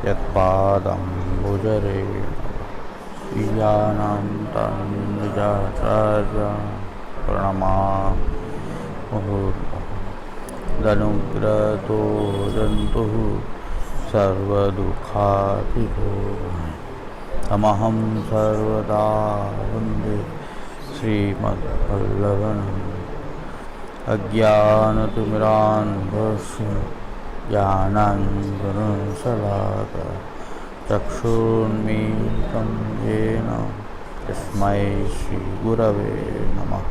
यत्पादम्बुजरेण श्रीयानान्तं निजाचार्य प्रणमामुहुर्दनुग्रतो जन्तुः सर्वदुःखातिको तमहं सर्वदा वन्दे श्रीमद्वल्लभम् अज्ञानतिमिरान्धस्य ज्ञानाञ्जनशलाकया चक्षुर्मीलितं येन तस्मै श्रीगुरवे नमः।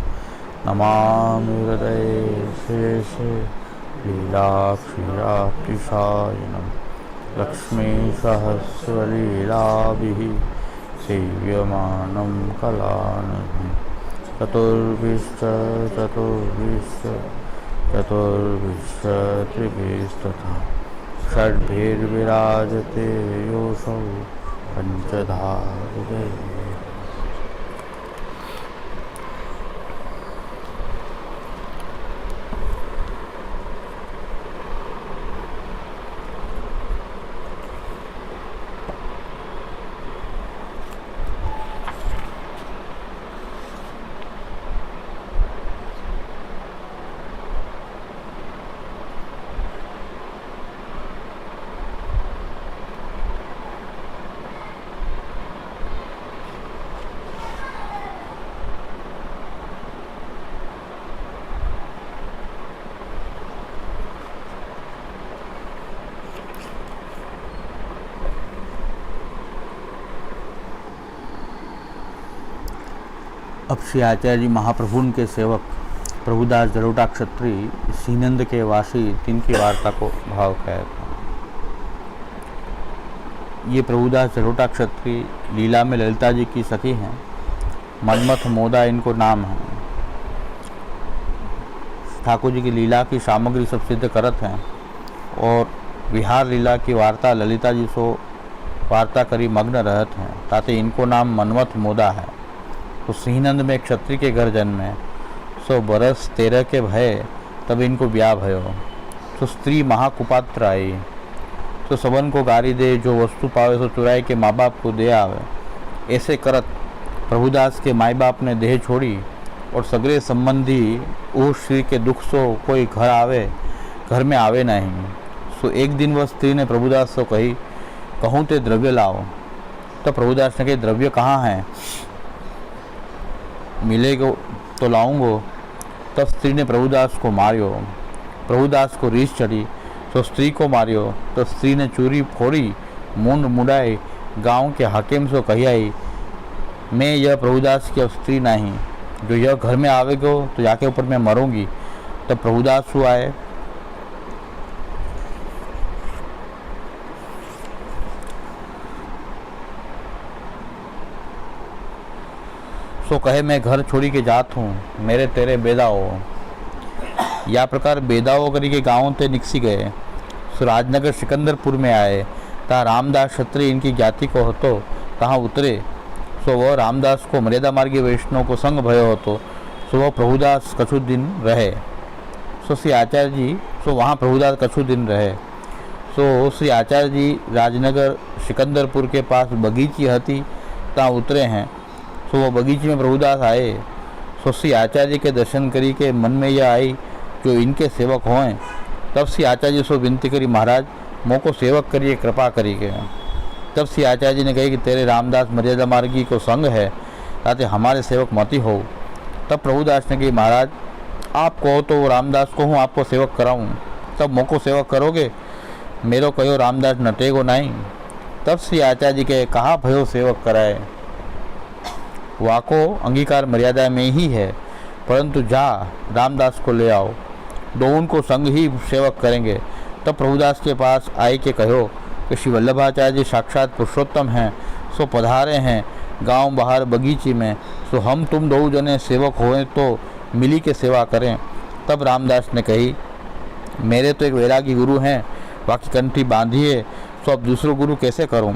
नमामि हृदये शेषे लीलाक्षीराब्धिसायनं लक्ष्मीसहस्रलीलाभिः सेव्यमानं कलानिधिं चतुर्भिश्च त्रिभिस्तथा षड्भिर्विराजते योऽसौ पञ्चधा हृदये। अब श्री आचार्य जी महाप्रभु के सेवक प्रभुदास जलोटा क्षत्रिय सीनंद के वासी तिनकी वार्ता को भाव कहते हैं। ये प्रभुदास जलोटा क्षत्रिय लीला में ललिता जी की सखी हैं। मनमथ मोदा इनको नाम है। ठाकुर जी की लीला की सामग्री सब सिद्ध करत हैं और विहार लीला की वार्ता ललिता जी सो वार्ता करी मग्न रहत हैं। ताते इनको नाम मनमथ मोदा है। तो सिंहनंद में क्षत्रिय के घर जन्मे 100 बरस 13 के भय तब इनको ब्याह भयो। तो स्त्री महाकुपात्र आई तो सबन को गारी दे, जो वस्तु पावे सो चुराए के माँ बाप को दे आवे। ऐसे करत प्रभुदास के माई बाप ने देह छोड़ी और सगरे संबंधी उस स्त्री के दुख सो कोई घर में आवे नहीं। सो एक दिन वह स्त्री ने प्रभुदास से कही, कहूँ ते द्रव्य लाओ। तो प्रभुदास ने कही, द्रव्य कहाँ है, मिलेगो तो लाऊंगो। तब स्त्री ने प्रभुदास को मारियो। प्रभुदास को रीछ चढ़ी तो स्त्री को मारियो। तो स्त्री ने चूरी फोड़ी, मुंड मुड़ाई, गांव के हाकिम से कही आई, मैं यह प्रभुदास की अब स्त्री नहीं, जो यह घर में आवेगो तो जाके ऊपर मैं मरूंगी। तब प्रभुदास को आए तो कहे, मैं घर छोड़ी के जात हूँ, मेरे तेरे बेदाओ। या प्रकार बेदाओ करी के गाँव ते निकसी गए। सो राजनगर सिकंदरपुर में आए। तहाँ रामदास क्षत्रिय इनकी ज्ञाति को होतो, तहाँ उतरे। सो वह रामदास को मर्यादा मार्गी वैष्णव को संग भयो होतो। सो वह प्रभुदास कछु दिन रहे। सो श्री आचार्य जी वहाँ प्रभुदास कछु दिन रहे। सो श्री आचार्य जी राजनगर सिकंदरपुर के पास बगीची हती, तहाँ उतरे हैं। तो वो बगीचे में प्रभुदास आए। सो श्री आचार्य के दर्शन करी के मन में यह आई, जो इनके सेवक हों। तब श्री आचार्य जी सो विनती करी, महाराज मोको सेवक करिए, कृपा करी के। तब श्री आचार्य जी ने कही कि तेरे रामदास मर्यादा मार्गी को संग है, ताते हमारे सेवक मती हो। तब प्रभुदास ने कही, महाराज आप कहो तो रामदास को हूँ आपको सेवक कराऊँ, तब मोको सेवक करोगे, मेरो कहो रामदास नटेगो नहीं। तब श्री आचार्य जी के कहा भयो सेवक कराए, वाको अंगीकार मर्यादा में ही है, परंतु जा रामदास को ले आओ, दोनों को संग ही सेवक करेंगे। तब प्रभुदास के पास आए के कहो कि श्री वल्लभाचार्य जी साक्षात पुरुषोत्तम हैं, सो पधारे हैं गांव बाहर बगीचे में। सो हम तुम दो जने सेवक होए तो मिली के सेवा करें। तब रामदास ने कही, मेरे तो एक वैरागी गुरु हैं, बाकी कंठी बांधिए, सो अब दूसरो गुरु कैसे करूं।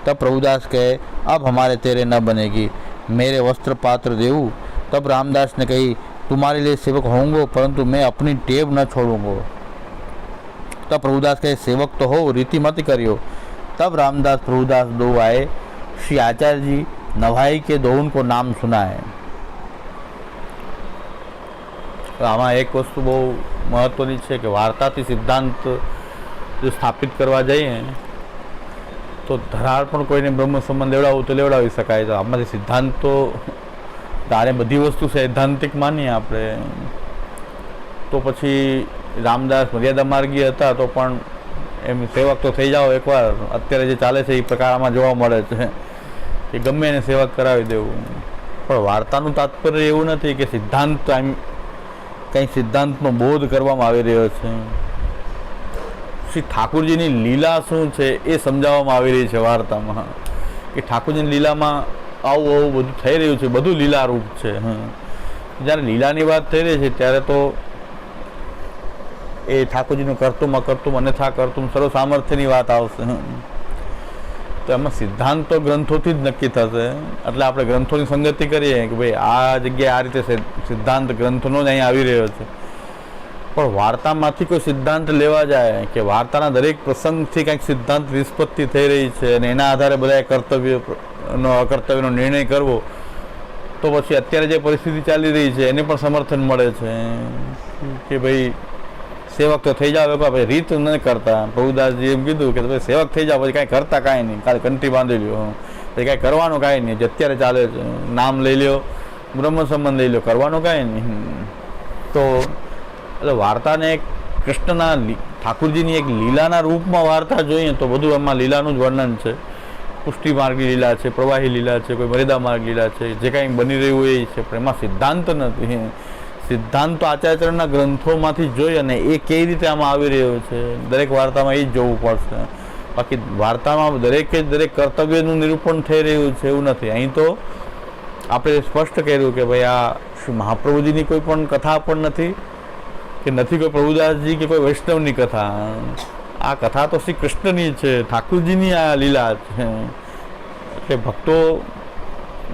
तब प्रभुदास कहे, अब हमारे तेरे न बनेगी, मेरे वस्त्र पात्र देऊ। तब रामदास ने कही, तुम्हारे लिए सेवक होंगे, परंतु मैं अपनी टेव न छोड़ूंगा। तब प्रभुदास कहे, सेवक तो हो, रीति मत करियो। तब रामदास प्रभुदास दो आए, श्री आचार्य जी नवाई के दो उनको नाम सुनाए। આમાં એક વસ્તુ બહુ મહત્વની છે કે વાર્તાથી સિદ્ધાંત જો સ્થાપિત કરવા જઈએ તો ધરાર પણ કોઈને બ્રહ્મ સંબંધ લેવડાવવું તો લેવડાવી શકાય. તો આમાંથી સિદ્ધાંત તો તારે બધી વસ્તુ સૈદ્ધાંતિક માનીએ આપણે, તો પછી રામદાસ મર્યાદા માર્ગી હતા તો પણ એમ સેવક તો થઈ જાઓ એકવાર. અત્યારે જે ચાલે છે એ પ્રકાર આમાં જોવા મળે છે કે ગમે એને સેવક કરાવી દેવું. પણ વાર્તાનું તાત્પર્ય એવું નથી કે સિદ્ધાંત કંઈ સિદ્ધાંતનો બોધ કરવામાં આવી રહ્યો છે. શ્રી ઠાકુરજીની લીલા શું છે એ સમજાવવામાં આવી રહી છે વાર્તામાં, કે ઠાકુરજીની લીલામાં આવું આવું બધું થઈ રહ્યું છે, બધું લીલારૂપ છે. જ્યારે લીલાની વાત થઈ રહી છે ત્યારે તો એ ઠાકોરજીનું કરતું અકર્તું અન્યથા કરતું સર્વ સામર્થ્યની વાત આવશે. તો એમાં સિદ્ધાંત તો ગ્રંથોથી જ નક્કી થશે. એટલે આપણે ગ્રંથોની સંગતિ કરીએ કે ભાઈ આ જગ્યાએ આ રીતે સિદ્ધાંત ગ્રંથનો જ અહીંયા આવી રહ્યો છે. પણ વાર્તામાંથી કોઈ સિદ્ધાંત લેવા જાય કે વાર્તાના દરેક પ્રસંગથી કંઈક સિદ્ધાંત નિષ્પત્તિ થઈ રહી છે અને એના આધારે બધા કર્તવ્યનો અકર્તવ્યનો નિર્ણય કરવો, તો પછી અત્યારે જે પરિસ્થિતિ ચાલી રહી છે એને પણ સમર્થન મળે છે કે ભાઈ સેવક તો થઈ જાવ. ભાઈ રીત ન કરતા પ્રભુદાસજી એમ કીધું કે ભાઈ સેવક થઈ જાવ, પછી કાંઈ કરતા કાંઈ નહીં, કાલે કંઠી બાંધી લ્યો, પછી કાંઈ કરવાનું કાંઈ નહીં. જે અત્યારે ચાલે છે નામ લઈ લ્યો, બ્રહ્મ સંબંધ લઈ લો, કરવાનું કાંઈ નહીં. તો એટલે વાર્તાને એક કૃષ્ણના ઠાકુરજીની એક લીલાના રૂપમાં વાર્તા જોઈએ તો બધું એમાં લીલાનું જ વર્ણન છે. પુષ્ટિ માર્ગી લીલા છે, પ્રવાહી લીલા છે, કોઈ મર્યાદા માર્ગ લીલા છે, જે કાંઈ બની રહ્યું એ છે. પણ એમાં સિદ્ધાંત નથી. સિદ્ધાંત તો આચાર્યના ગ્રંથોમાંથી જોઈ અને એ કેવી રીતે આમાં આવી રહ્યો છે દરેક વાર્તામાં એ જ જોવું પડશે. બાકી વાર્તામાં દરેકે દરેક કર્તવ્યનું નિરૂપણ થઈ રહ્યું છે એવું નથી. અહીં તો આપણે સ્પષ્ટ કર્યું કે ભાઈ આ શ્રી મહાપ્રભુજીની કોઈ પણ કથા પણ નથી કે નથી કોઈ પ્રભુદાસજી કે કોઈ વૈષ્ણવની કથા. આ કથા તો શ્રી કૃષ્ણની છે, ઠાકુરજીની આ લીલા છે. એટલે ભક્તો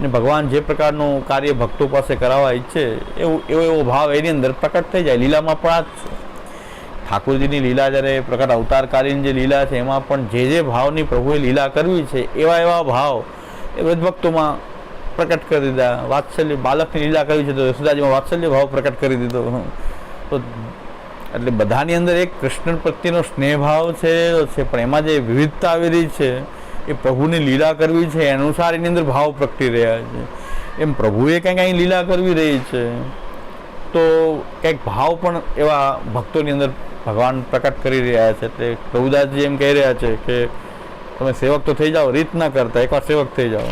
ને ભગવાન જે પ્રકારનું કાર્ય ભક્તો પાસે કરાવવા ઈચ્છે એવો ભાવ એની અંદર પ્રકટ થઈ જાય. લીલામાં પણ આ જ છે. ઠાકોરજીની લીલા જ્યારે પ્રકટ અવતારકારીની જે લીલા છે એમાં પણ જે ભાવની પ્રભુએ લીલા કરવી છે એવા ભાવ એ વ્રજભક્તોમાં પ્રકટ કરી દીધા. વાત્સલ્ય બાલકની લીલા કરવી છે તો યશોદાજીમાં વાત્સલ્ય ભાવ પ્રકટ કરી દીધો. તો એટલે બધાની અંદર એક કૃષ્ણ પ્રત્યેનો સ્નેહભાવ છે, પણ એમાં જે વિવિધતા આવી રહી છે એ પ્રભુની લીલા કરવી છે એ અનુસાર એની અંદર ભાવ પ્રગટી રહ્યા છે. એમ પ્રભુએ કંઈક લીલા કરવી રહી છે તો કંઈક ભાવ પણ એવા ભક્તોની અંદર ભગવાન પ્રકટ કરી રહ્યા છે. એટલે પ્રભુદાસજી એમ કહી રહ્યા છે કે તમે સેવક તો થઈ જાઓ, રીત ના કરતા એકવાર સેવક થઈ જાઓ.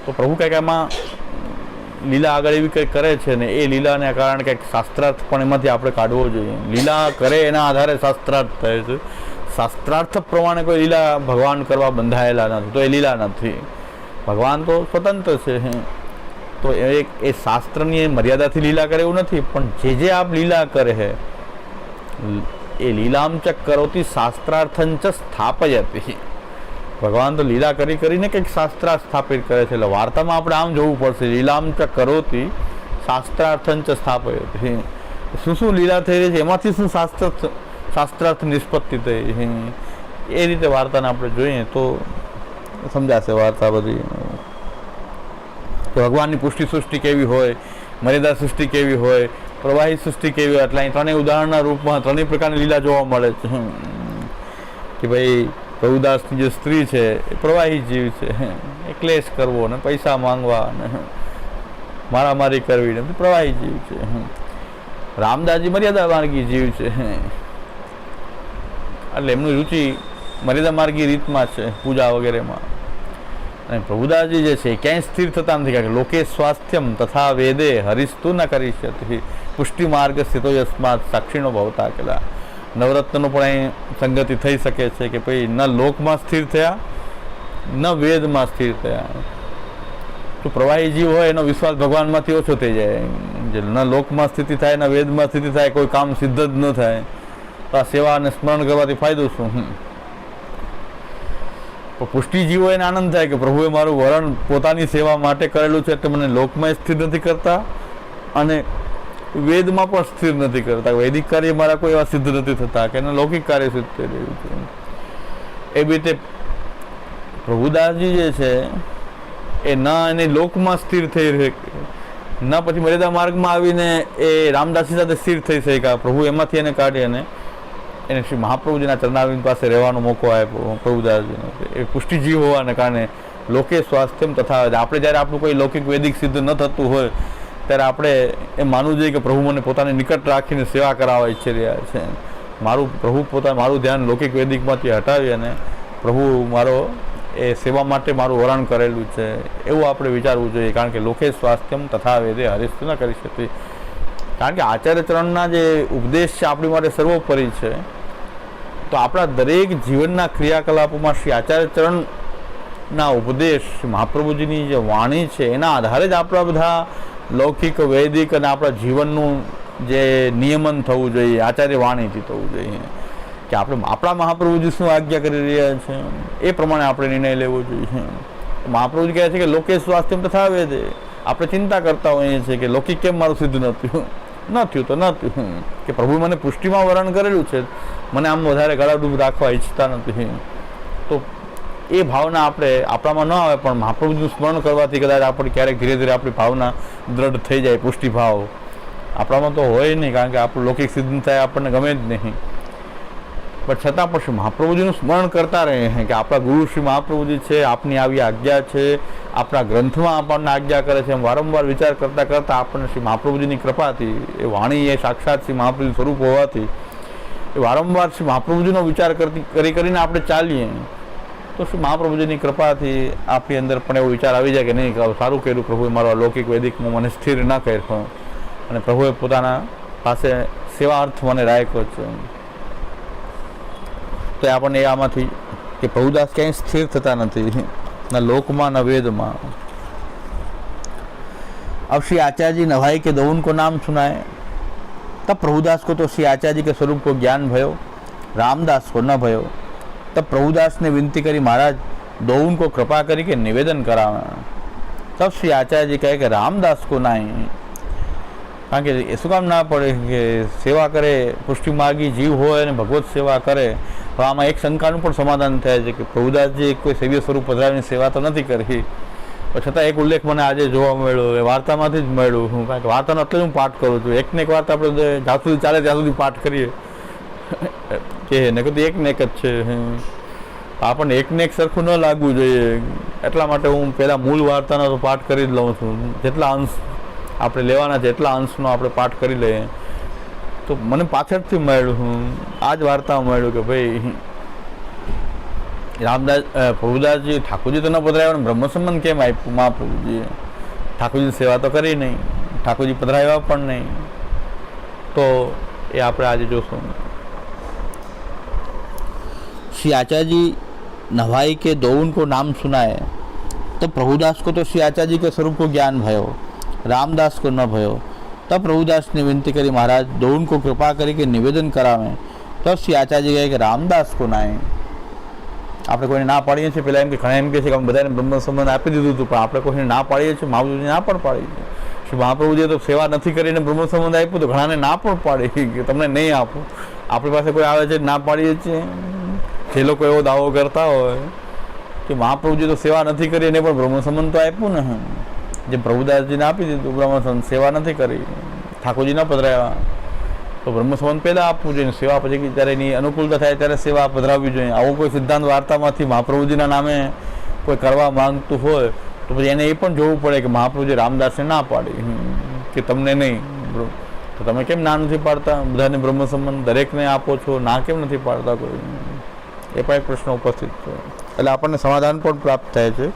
તો પ્રભુ કંઈક એમાં લીલા આગળ એવી કંઈક કરે છે ને એ લીલાને કારણે કંઈક શાસ્ત્રાર્થ પણ એમાંથી આપણે કાઢવો જોઈએ. લીલા કરે એના આધારે શાસ્ત્રાર્થ થાય છે. શાસ્ત્રાર્થ પ્રમાણે કોઈ લીલા ભગવાન કરવા બંધાયેલા નથી તો એ લીલા નથી. ભગવાન તો સ્વતંત્ર છે. તો એ શાસ્ત્રની મર્યાદાથી લીલા કરે એવું નથી, પણ જે આપ લીલા કરે છે એ લીલામ ચ કરોતી શાસ્ત્રાર્થંચ સ્થાપયતી. ભગવાન તો લીલા કરીને કંઈક શાસ્ત્રાર્થ સ્થાપિત કરે છે. એટલે વાર્તામાં આપણે આમ જોવું પડશે, લીલામ ચ કરોતી શાસ્ત્રાર્થંચ સ્થાપયતી. શું લીલા થઈ રહી છે એમાંથી શું શાસ્ત્રાર્થ નિષ્પત્તિ થઈ એ રીતે વાર્તાને આપણે જોઈએ તો સમજાશે વાર્તા બધી. ભગવાનની પુષ્ટિ સૃષ્ટિ કેવી હોય, મર્યાદા સૃષ્ટિ કેવી હોય, પ્રવાહી સૃષ્ટિ કેવી હોય. એટલે અહીં ત્રણેય ઉદાહરણના રૂપમાં ત્રણેય પ્રકારની લીલા જોવા મળે છે કે ભાઈ પ્રભુદાસની જે સ્ત્રી છે એ પ્રવાહી જીવ છે, એ ક્લેશ કરવો ને પૈસા માંગવા ને મારામારી કરવી ને પ્રવાહી જીવ છે. રામદાસજી મર્યાદા માર્ગી જીવ છે, એટલે એમની રુચિ મર્યાદા માર્ગી રીતમાં છે, પૂજા વગેરેમાં. અને પ્રભુદાસજી જે છે ક્યાંય સ્થિર થતા નથી, કારણ કે લોકે સ્વાસ્થ્યમ તથા વેદે હરિસ્તુ ન કરી શકે પુષ્ટિ માર્ગ સ્થિતો યસ્માત સાક્ષીનો ભવતા કેલા. નવરત્નનો પણ અહીં સંગતિ થઈ શકે છે કે ભાઈ ન લોકમાં સ્થિર થયા ન વેદમાં સ્થિર થયા. તો પ્રવાહી જીવ હોય એનો વિશ્વાસ ભગવાનમાંથી ઓછો થઈ જાય. જે ન લોકમાં સ્થિતિ થાય ન વેદમાં સ્થિતિ થાય, કોઈ કામ સિદ્ધ જ ન થાય તો આ સેવા અને સ્મરણ કરવાથી ફાયદો શું? પુષ્ટિજીવો એને આનંદ થાય કે પ્રભુએ મારું વરણ પોતાની સેવા માટે કરેલું છે એટલે મને લોકમાં સ્થિર નથી કરતા અને વેદમાં પણ સ્થિર નથી કરતા. વૈદિક કાર્ય મારા કોઈ એવા સિદ્ધ નથી થતા કે એના લૌકિક કાર્ય સિદ્ધ થઈ રહ્યું છે. એવી રીતે પ્રભુદાસજી જે છે એ ન એને લોકમાં સ્થિર થઈ રહે, ન પછી મર્યાદા માર્ગમાં આવીને એ રામદાસજી સાથે સ્થિર થઈ શક્યા. પ્રભુ એમાંથી એને કાઢી અને એને શ્રી મહાપ્રભુજીના ચરણારવિંદ પાસે રહેવાનો મોકો આપ્યો પ્રભુદાસજીનો. એ પુષ્ટિજીવ હોવાને કારણે લોકે સ્વાસ્થ્યમ તથા આપણે જ્યારે આપણું કોઈ લૌકિક વૈદિક સિદ્ધ ન થતું હોય ત્યારે આપણે એ માનવું જોઈએ કે પ્રભુ મને પોતાની નિકટ રાખીને સેવા કરાવવા ઈચ્છી રહ્યા છે. મારું ધ્યાન લૌકિક વૈદિકમાંથી હટાવી અને પ્રભુ મારો એ સેવા માટે મારું વરણ કરેલું છે એવું આપણે વિચારવું જોઈએ. કારણ કે લોકે સ્વાસ્થ્યમ તથા વેદે હરિસ્તુ ન કરી શકતી. કારણ કે આચાર્ય ચરણના જે ઉપદેશ છે આપણી માટે સર્વોપરી છે. તો આપણા દરેક જીવનના ક્રિયાકલાપોમાં શ્રી આચાર્ય ચરણના ઉપદેશ, મહાપ્રભુજીની જે વાણી છે એના આધારે જ આપણા બધા લૌકિક વૈદિક અને આપણા જીવનનું જે નિયમન થવું જોઈએ આચાર્ય વાણીથી થવું જોઈએ કે આપણે આપણા મહાપ્રભુજી શું આજ્ઞા કરી રહ્યા છે એ પ્રમાણે આપણે નિર્ણય લેવો જોઈએ. મહાપ્રભુજી કહે છે કે લોકે સ્વાસ્થ્યમ તથા વેદે. આપણે ચિંતા કરતા હોઈએ છીએ કે લૌકિક કેમ મારું સિદ્ધ ન થયું તો ન થયું કે પ્રભુ મને પુષ્ટિમાં વરણ કરેલું છે, મને આમ વધારે ગળાડૂબ રાખવા ઈચ્છતા નથી. તો એ ભાવના આપણામાં ન આવે, પણ મહાપ્રભુજીનું સ્મરણ કરવાથી કદાચ આપણે ક્યારેક ધીરે ધીરે આપણી ભાવના દ્રઢ થઈ જાય. પુષ્ટિ ભાવ આપણામાં તો હોય નહીં, કારણ કે આપણું લૌકિક સિદ્ધ થાય આપણને ગમે જ નહીં. પણ છતાં પણ શ્રી મહાપ્રભુજીનું સ્મરણ કરતા રહે કે આપણા ગુરુ શ્રી મહાપ્રભુજી છે, આપની આવી આજ્ઞા છે, આપણા ગ્રંથમાં આપણને આજ્ઞા કરે છે. એમ વારંવાર વિચાર કરતાં કરતાં આપણને શ્રી મહાપ્રભુજીની કૃપાથી, એ વાણી એ સાક્ષાત શ્રી મહાપ્રભુ સ્વરૂપ હોવાથી એ વારંવાર શ્રી મહાપ્રભુજીનો વિચાર કરીને આપણે ચાલીએ તો શ્રી મહાપ્રભુજીની કૃપાથી આપણી અંદર પણ એવો વિચાર આવી જાય કે નહીં, સારું કર્યું પ્રભુએ મારો લૌકિક વૈદિકમાં મને સ્થિર ન કર્યો અને પ્રભુએ પોતાના પાસે સેવા અર્થ મને રાખ્યો છે. તો આપણને આમાંથી કે પ્રભુદાસ ક્યાંય સ્થિર થતા નથી, ન લોકમાં ન વેદમાં. अब श्री आचार्य जी नभाई के दो उनको नाम सुनाए, तब प्रभुदास को तो श्री आचार्य जी के स्वरूप को ज्ञान भयो, रामदास को न भयो. तब प्रभुदास ने विनती करी महाराज दो उनको कृपा करी के निवेदन करावे. तब श्री आचार्य जी कहे कि रामदास को नहीं, કારણ કે એ શું કામ ના પડે કે સેવા કરે, પુષ્ટિ માર્ગી જીવ હોય અને ભગવત સેવા કરે. તો આમાં એક શંકાનું પણ સમાધાન થાય છે કે પ્રભુદાસજી કોઈ સેવ્ય સ્વરૂપ પધરાવીને સેવા તો નથી કરી, પણ છતાં એક ઉલ્લેખ મને આજે જોવા મળ્યો, એ વાર્તામાંથી જ મળ્યું. કારણ કે વાર્તાનો એટલે હું પાઠ કરું છું. એકને એક વાર્તા આપણે જ્યાં સુધી ચાલે ત્યાં સુધી પાઠ કરીએ કે ને કદી એક ને એક જ છે, આપણને એકને એક સરખું ન લાગવું જોઈએ. એટલા માટે હું પહેલાં મૂળ વાર્તાનો તો પાઠ કરી જ લઉં છું. જેટલા અંશ આપણે લેવાના છે એટલા અંશનો આપણે પાઠ કરી લઈએ. તો મને પાછળથી મળ્યું, આ જ વાર્તામાં મળ્યું કે ભાઈ પ્રભુદાસજી ઠાકોરજી તો ન પધરાવ્યા, બ્રહ્મ સંબંધ કેમ આપ્યું મહાપ્રભુજીએ? ઠાકોરજીની સેવા તો કરી નહીં, ઠાકોરજી પધરાવ્યા પણ નહીં. તો એ આપણે આજે જોશું. श्री आचार्य जी नवाई के दो उनको नाम सुनाए, तब प्रभुदास को तो श्री आचार्य जी के स्वरूप को ज्ञान भयो, रामदास को न भयो. तब प्रभुदास ने विनती करी महाराज दो उनको कृपा करी के निवेदन करावे. तब श्री आचार्य કહે કે રામદાસ કો નાય. આપણે કોઈને ના પાડીએ છીએ, પહેલાં એમ કે ઘણા એમ કહે છે કે અમે બધાને બ્રહ્મ સંબંધ આપી દીધું હતું, પણ આપણે કોઈને ના પાડીએ છીએ, મહાપ્રભુજી ના પણ પાડી છે. શ્રી મહાપ્રભુજીએ તો સેવા નથી કરીને બ્રહ્મ સંબંધ આપ્યું, તો ઘણાને ના પણ પાડી કે તમને નહીં આપું. આપણી પાસે કોઈ આવે છે ના પાડીએ છીએ. જે લોકો એવો દાવો કરતા હોય કે મહાપ્રભુજી તો સેવા નથી કરી એને પણ બ્રહ્મ સંબંધ તો આપ્યું ને, જે પ્રભુદાસજીને આપી દીધું બ્રહ્મ સંબંધ, સેવા નથી કરી, ઠાકોરજી ન પધરાવ્યા, તો બ્રહ્મ સંબંધ પહેલાં આપવું જોઈએ, સેવા પછી જ્યારે એની અનુકૂળતા થાય ત્યારે સેવા પધરાવવી જોઈએ. આવો કોઈ સિદ્ધાંત વાર્તામાંથી મહાપ્રભુજીના નામે કોઈ કરવા માંગતું હોય તો પછી એને એ પણ જોવું પડે કે મહાપ્રભુજી રામદાસને ના પાડી કે તમને નહીં, તો તમે કેમ ના નથી પાડતા? બધાને બ્રહ્મ સંબંધ દરેકને આપો છો, ના કેમ નથી પાડતા કોઈ? એ પણ એક પ્રશ્ન ઉપસ્થિત છે. એટલે આપણને સમાધાન પણ પ્રાપ્ત થાય છે.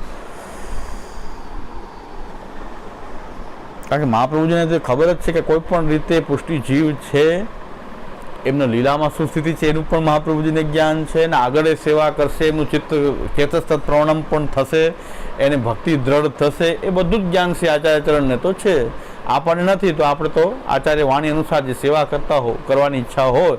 કારણ કે મહાપ્રભુજીને તો ખબર જ છે કે કોઈ પણ રીતે પુષ્ટિ જીવ છે, એમનો લીલામાં શું સ્થિતિ છે એનું પણ મહાપ્રભુજીને જ્ઞાન છે, અને આગળ એ સેવા કરશે, એમનું ચિત્ત ચેતસ્તત પ્રવણમ પણ થશે, એને ભક્તિ દ્રઢ થશે, એ બધું જ જ્ઞાન છે આચાર્ય ચરણને તો છે. આપણને નથી, તો આપણે તો આચાર્ય વાણી અનુસાર જે સેવા કરવાની ઈચ્છા હોય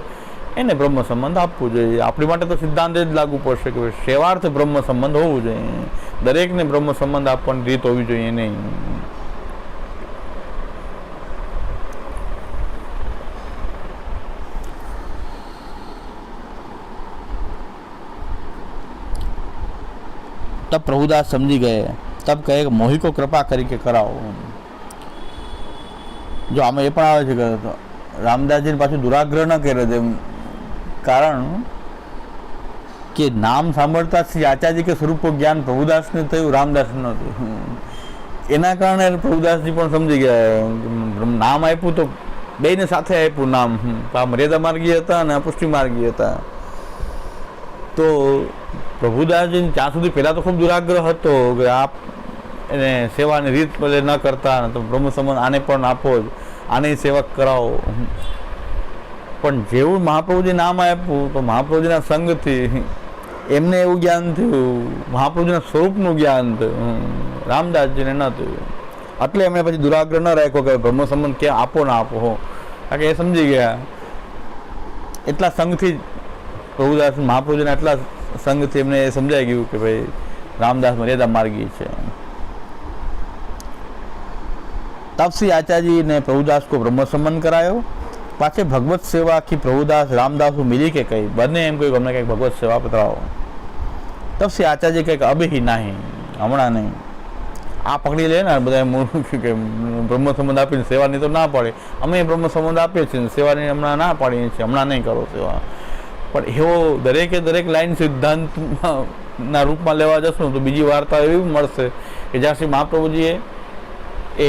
એને બ્રહ્મ સંબંધ આપવું જોઈએ. આપણી માટે તો સિદ્ધાંત જ લાગુ પડશે કે સેવાર્થ બ્રહ્મ સંબંધ હોવું જોઈએ. દરેકને બ્રહ્મ સંબંધ આપવાની રીત હોવી જોઈએ નહીં. तब प्रभुदास समझी गए, तब कहे कि मोही को कृपा करके कराओ। जो आम ए पण आवे छे के रामदासजी पाछुं दुराग्रह न करे तेम, कारण के नाम सांभळता श्री आचार्य के स्वरूप ज्ञान प्रभुदास ने थयुं, रामदास ने थयुं। एना कारणे प्रभुदासजी पण समजी गया नाम आप्युं तो बेने साथे आप्युं नाम, आ मर्यादा मार्गी हता अने पुष्टि मार्गी हता। तो प्रभुदासजी ત્યાં સુધી પહેલાં તો ખૂબ દુરાગ્રહ હતો કે આપ એને સેવાની રીત ભલે ન કરતા, તો બ્રહ્મ સંબંધ આને પણ આપો જ, આને સેવક કરાવો। પણ જેવું મહાપ્રભુજી નામ આપ્યું તો મહાપ્રભુજીના સંગથી એમને એવું જ્ઞાન થયું, મહાપ્રભુજીના સ્વરૂપનું જ્ઞાન થયું, રામદાસજીને ન થયું। એટલે એમણે પછી દુરાગ્રહ ન રાખ્યો કે બ્રહ્મ સંબંધ ક્યાં આપો ના આપો, કારણ કે એ સમજી ગયા એટલા સંઘથી પ્રભુદાસ મહાપ્રભુજીના એટલા સંઘથી એમને એ સમજાઈ ગયું કે ભાઈ रामदास मर्यादा मार्गी है। तब श्री आचार्य जी ने प्रभुदास को ब्रह्म संबंध करायो। पाछे भगवत सेवा की प्रभुदास रामदास को मिली के कही बने एम कोई अમને કંઈક ભગવત સેવા પતરાવો। तब श्री आचार्य કહે કે અભી નહીં, હમણાં નહીં, આ પકડી લે ને બધા કે બ્રહ્મ સંબંધ આપીને સેવાની તો ના પડે, અમે બ્રહ્મ સંબંધ આપીએ છીએ, સેવાની હમણાં ના પાડીએ છીએ, હમણાં નહીં કરો સેવા। પણ એવો દરેકે દરેક લાઈન સિદ્ધાંતના રૂપમાં લેવા જશું તો બીજી વાર્તા એવી મળશે કે જ્યાં શ્રી મહાપ્રભુજીએ એ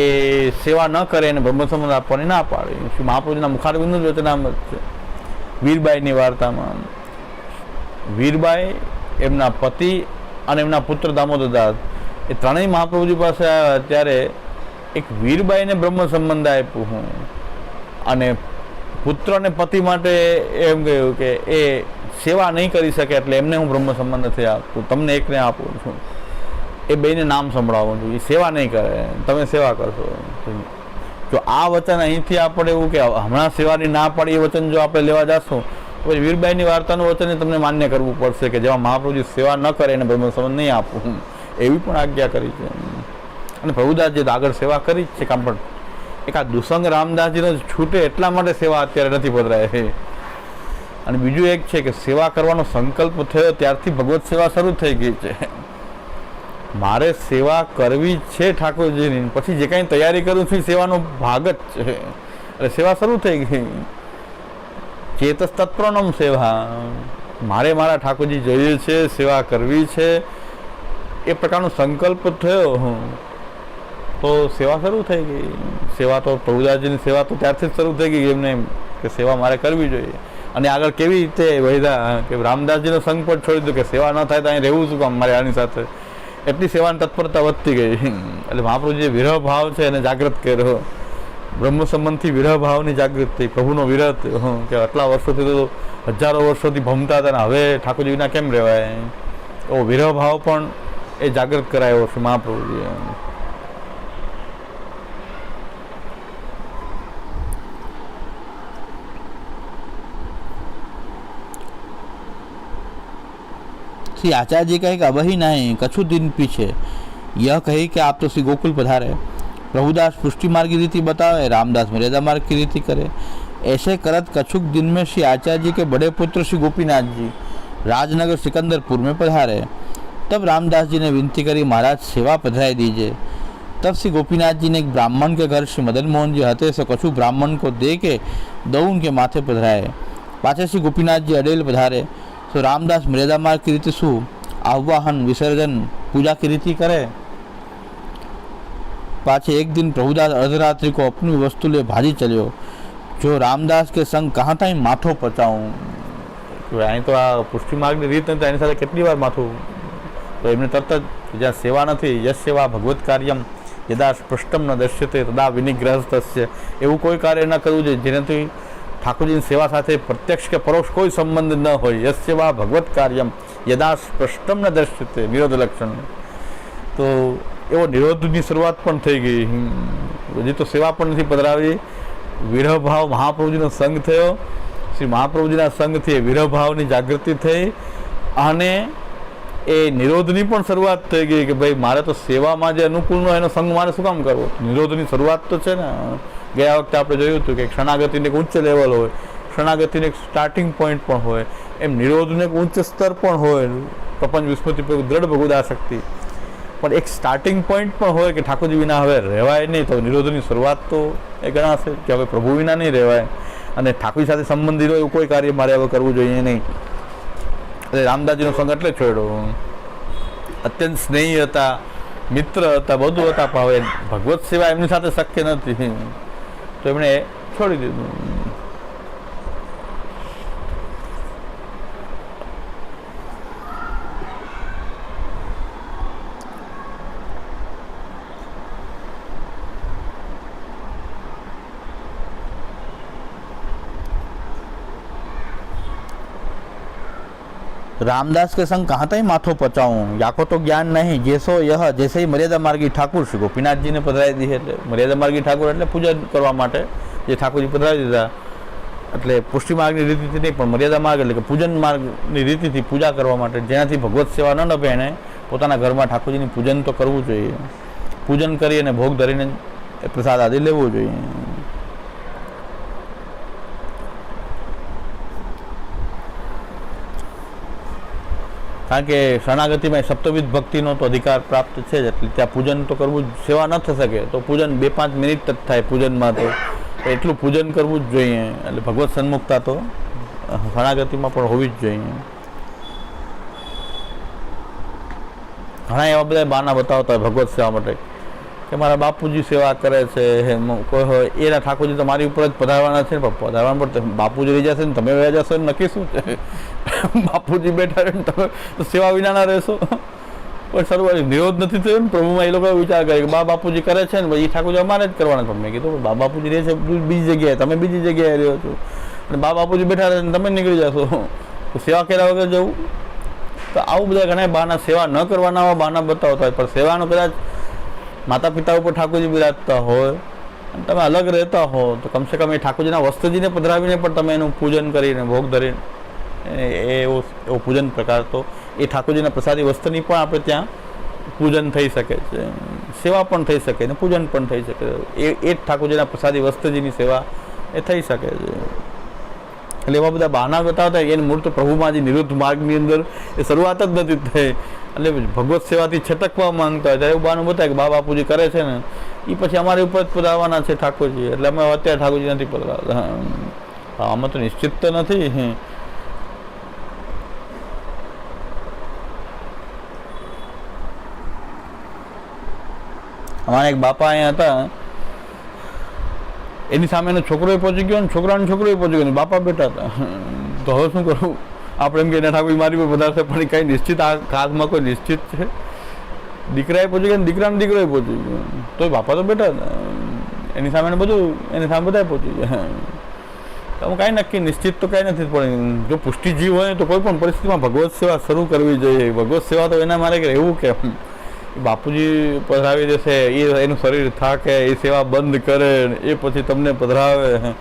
સેવા ન કરે અને બ્રહ્મ સંબંધ આપવાની ના પાડે। શ્રી મહાપ્રભુજીના મુખારબિંદુ જ વચનામૃત છે। વીરબાઈની વાર્તામાં વીરબાઈ, એમના પતિ અને એમના પુત્ર દામોદરદાસ એ ત્રણેય મહાપ્રભુજી પાસે આવ્યા ત્યારે એક વીરબાઈને બ્રહ્મ સંબંધ આપ્યું હું, અને પુત્ર અને પતિ માટે એમ કહ્યું કે એ સેવા નહીં કરી શકે એટલે એમને હું બ્રહ્મ સંબંધ નથી આપતું, તમને એકને આપું છું। એ બેને નામ સંભળાવું છું, એ સેવા નહીં કરે, તમે સેવા કરશો। જો આ વચન અહીંથી આપણે એવું કે હમણાં સેવાની ના પાડી એ વચન જો આપણે લેવા જશું તો પછી વીરબાઈની વાર્તાનું વચન તમને માન્ય કરવું પડશે કે જેમાં મહાપ્રભુજી સેવા ન કરે એને બ્રહ્મ સંબંધ નહીં આપવું, એવી પણ આજ્ઞા કરી છે। અને પ્રભુદાસજી આગળ સેવા કરી જ છે, કામ પણ એક આ દુસંગ રામદાસજીનો છૂટે એટલા માટે સેવા અત્યારે નથી પધરાય। અને બીજું એક છે કે સેવા કરવાનો સંકલ્પ થયો ત્યારથી ભગવત સેવા શરૂ થઈ ગઈ છે। મારે સેવા કરવી છે ઠાકોરજીની, પછી જે કાંઈ તૈયારી કરું છું એ સેવાનો ભાગ જ છે, એટલે સેવા શરૂ થઈ ગઈ। ચેતસ તત્પરનમ સેવા, મારે મારા ઠાકોરજી જોઈએ છે, સેવા કરવી છે, એ પ્રકારનો સંકલ્પ થયો તો સેવા શરૂ થઈ ગઈ। સેવા તો પ્રભુદાસજીની સેવા તો ત્યારથી જ શરૂ થઈ ગઈ એમને કે સેવા મારે કરવી જોઈએ। અને આગળ કેવી રીતે વૈધા કે રામદાસજીનો સંગ પણ છોડી દીધો કે સેવા ન થાય તો અહીં રહેવું શું કામ મારે આની સાથે, એટલી સેવાની તત્પરતા વધતી ગઈ। એટલે મહાપ્રભુજીએ વિરહ ભાવ છે એને જાગૃત કર્યો, બ્રહ્મ સંબંધથી વિરહ ભાવની જાગૃતિ, પ્રભુનો વિરહ કે આટલા વર્ષોથી તો હજારો વર્ષોથી ભમતા હતા ને હવે ઠાકોરજી વિના કેમ રહેવાય, એવો વિરહ ભાવ પણ એ જાગૃત કરાયો છે મહાપ્રભુજીએ। श्री आचार्य जी कहे कि अब ही नहीं, कछु दिन पीछे यह कही कि आप तो श्री गोकुल पधारे। प्रभुदास पुष्टि मार्ग की रीति बतावे, रामदास मर्यादा मार्ग की रीति करे। ऐसे करत कछुक दिन में श्री आचार्य जी के बड़े पुत्र श्री गोपीनाथ जी राजनगर सिकंदरपुर में पधारे। तब रामदास जी ने विनती करी, महाराज सेवा पधराई दीजिए। तब श्री गोपीनाथ जी ने एक ब्राह्मण के घर श्री मदन मोहन जी हते से कछु ब्राह्मण को दे के दऊ उनके माथे पधराए। पाछे श्री गोपीनाथ जी अडेल पधारे तो रामदास मर्यादा मार्ग की रीति शू आवाहन विसर्जन पूजा की रीति करे। पाछे एक दिन प्रभुदास अर्धरात्रि को अपनी वस्तु ले भाजी चलियो, जो रामदास के संग कहाँ था माथो पचाऊँ। અહીં તો આ પુષ્ટિ માર્ગની રીત નથી, એની સાથે કેટલી વાર માથું, તો એમને તરત જ જ્યાં સેવા નથી, યશ સેવા ભગવત કાર્યમ યદા સ્પષ્ટમ ન દર્શ્યતે તદા વિનિગ્રહસ્તસ્ય, એવું કોઈ કાર્ય ન કરવું જોઈએ જેનાથી ઠાકોરજીની સેવા સાથે પ્રત્યક્ષ કે પરોક્ષ કોઈ સંબંધ ન હોય। યશ સેવા ભગવત કાર્યમ યદા સ્પષ્ટમ ન દર્શ્યતે, નિરોધ લક્ષણ, તો એવો નિરોધની શરૂઆત પણ થઈ ગઈ। હજી તો સેવા પણ નથી પધરાવી, વિરહ ભાવ મહાપ્રભુજીનો સંગ થયો, શ્રી મહાપ્રભુજીના સંગથી વિરહ ભાવની જાગૃતિ થઈ અને એ નિરોધની પણ શરૂઆત થઈ ગઈ કે ભાઈ મારે તો સેવામાં જે અનુકૂળ ન હોય એનો સંગ મારે શું કામ કરવો। નિરોધની શરૂઆત તો છે ને, ગયા વખતે આપણે જોયું હતું કે શરણાગતિને એક ઉચ્ચ લેવલ હોય, શરણાગતિને એક સ્ટાર્ટિંગ પોઈન્ટ પણ હોય, એમ નિરોધનું એક ઉચ્ચ સ્તર પણ હોય, પ્રપંચ વિસ્મૃતિ દ્રઢ ભગવદાશક્તિ, પણ એક સ્ટાર્ટિંગ પોઈન્ટ પણ હોય કે ઠાકોરજી વિના હવે રહેવાય નહીં. તો નિરોધની શરૂઆત તો એ ગણાશે કે હવે પ્રભુ વિના નહીં રહેવાય, અને ઠાકોરજી સાથે સંબંધિત હોય એવું કોઈ કાર્ય મારે હવે કરવું જોઈએ નહીં. એટલે રામદાસજીનો સંગ એટલે છોડ્યો. અત્યંત સ્નેહી હતા, મિત્ર હતા, બધું હતા, પણ હવે ભગવત સેવા એમની સાથે શક્ય નથી, તો એમણે છોડી દીધું. रामदास के संग कहाँ तक माथो पचाऊं, याको तो ज्ञान नहीं, जैसो यह जैसे ही मर्यादा मार्गी ठाकुर श्री गोपीनाथजी ने पधराई दी है. मर्यादा मार्गी ठाकुर એટલે પૂજન કરવા માટે જે ઠાકોરજી પધરાવી દીધા, એટલે પુષ્ટિ માર્ગની રીતિથી નહીં પણ મર્યાદા માર્ગ એટલે કે પૂજન માર્ગની રીતિથી પૂજા કરવા માટે, જેનાથી ભગવત સેવા ન નભે એને પોતાના ઘરમાં ઠાકોરજીની પૂજન તો કરવું જોઈએ. પૂજન કરી અને ભોગ ધરીને પ્રસાદ આદિ લેવો જોઈએ. કારણ કે શરણાગતિમાં સપ્તવિધ ભક્તિનો તો અધિકાર પ્રાપ્ત છે જ, એટલે ત્યાં પૂજન તો કરવું જ, સેવા ન થઈ શકે તો પૂજન 2-5 મિનિટ જ થાય પૂજનમાં, તો એટલું પૂજન કરવું જ જોઈએ. એટલે ભગવત સન્મુખતા તો શરણાગતિમાં પણ હોવી જ જોઈએ. ઘણા એવા બધા બહાના બતાવતા હોય ભગવત સેવા માટે કે મારા બાપુજી સેવા કરે છે, કોઈ હોય એના ઠાકોરજી તો મારી ઉપર જ પધારવાના છે ને, પધારવા પર બાપુજી રહી જશે ને તમે રહી જશો ને નક્કી શું છે? બાપુજી બેઠા રહે ને તમે તો સેવા વિનાના રહેશો. પણ શરૂઆત નિરોધ નથી થયો ને પ્રભુમાં. એ લોકો વિચાર કરે કે બાપુજી કરે છે ને પછી ઠાકોરજી અમારે જ કરવાના. પણ મેં કીધું બાપુજી રહે છે બીજી જગ્યાએ, તમે બીજી જગ્યાએ રહ્યો છો, અને બાપુજી બેઠા રહે ને તમે નીકળી જશો, તો સેવા કર્યા વગર જવું. તો આવું બધા ઘણા બહાના, સેવા ન કરવાના આવા બહાના બતાવતા હોય. પણ સેવાનો કદાચ માતા પિતા ઉપર ઠાકોરજી બિરાજતા હોય અને તમે અલગ રહેતા હો, તો કમસે કમ એ ઠાકોરજીના વસ્ત્રજીને પધરાવીને પણ તમે એનું પૂજન કરીને ભોગ ધરીને એવો પૂજન પ્રકાર, તો એ ઠાકોરજીના પ્રસાદી વસ્ત્રની પણ આપણે ત્યાં પૂજન થઈ શકે છે, સેવા પણ થઈ શકે ને પૂજન પણ થઈ શકે. એ જ ઠાકોરજીના પ્રસાદી વસ્ત્રજીની સેવા એ થઈ શકે છે. એટલે એવા બધા બહાના બતાવતા એની મૂળ તો પ્રભુમાં જે નિરુદ્ધ માર્ગની અંદર એ શરૂઆત જ નથી થઈ. એટલે ભગવત સેવાથી છટકવા માંગતા હોય ત્યારે એવું બહાનું બતાવે કે બાપુજી કરે છે ને એ પછી અમારી ઉપર જ પધારવાના છે ઠાકોરજી, એટલે અમે અત્યારે ઠાકોરજી નથી પધરાવતા. આમાં તો નિશ્ચિત તો નથી. અમારા એક બાપા અહીંયા હતા, એની સામે એનો છોકરો પહોંચી ગયો ને છોકરાનો છોકરો પહોંચી ગયો ને બાપા બેઠા હતા. તો હવે શું કરવું? આપણે એમ કે ઠાકોરજી મારી પર પધારશે, પણ કંઈ નિશ્ચિત આ કાળમાં કોઈ નિશ્ચિત છે? દીકરાએ પહોંચી ગયા ને દીકરાનો દીકરોએ પહોંચી ગયો, તો બાપા તો બેઠા હતા, એની સામે બધું, એની સામે બધા પહોંચી ગયા. તો કાંઈ નક્કી નિશ્ચિત તો કાંઈ નથી. પણ જો પુષ્ટિ જીવ હોય તો કોઈ પણ પરિસ્થિતિમાં ભગવત સેવા શરૂ કરવી જોઈએ. ભગવત સેવા તો એના મારે કે એવું કે બાપુજી પધરાવી દેશે, એનું શરીર થાકે, એ સેવા બંધ કરે, એ પછી તમને પધરાવે,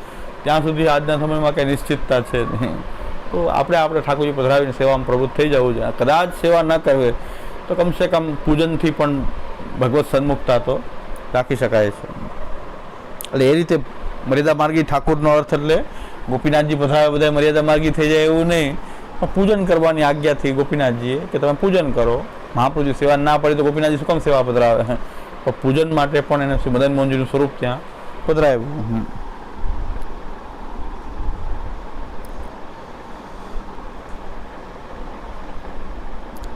ત્યાં સુધી આજના સમયમાં કંઈ નિશ્ચિતતા છે નહીં. તો આપણે ઠાકોરજી પધરાવીને સેવામાં પ્રવૃત્ત થઈ જવું જોઈએ. કદાચ સેવા ન કરવી તો કમસે કમ પૂજનથી પણ ભગવત સન્મુખતા તો રાખી શકાય છે. એટલે એ રીતે મર્યાદા માર્ગી ઠાકોરનો અર્થ એટલે ગોપીનાથજી પધરાવે બધા મર્યાદા માર્ગી થઈ જાય એવું નહીં, પણ પૂજન કરવાની આજ્ઞાથી ગોપીનાથજીએ કે તમે પૂજન કરો. મહાપ્રભુજી સેવા ના પડી તો ગોપીનાથજી શું કામ સેવા પધરાવે? પણ પૂજન માટે પણ એને શ્રી મદન મોહનજીનું સ્વરૂપ ત્યાં પધરાવ્યું.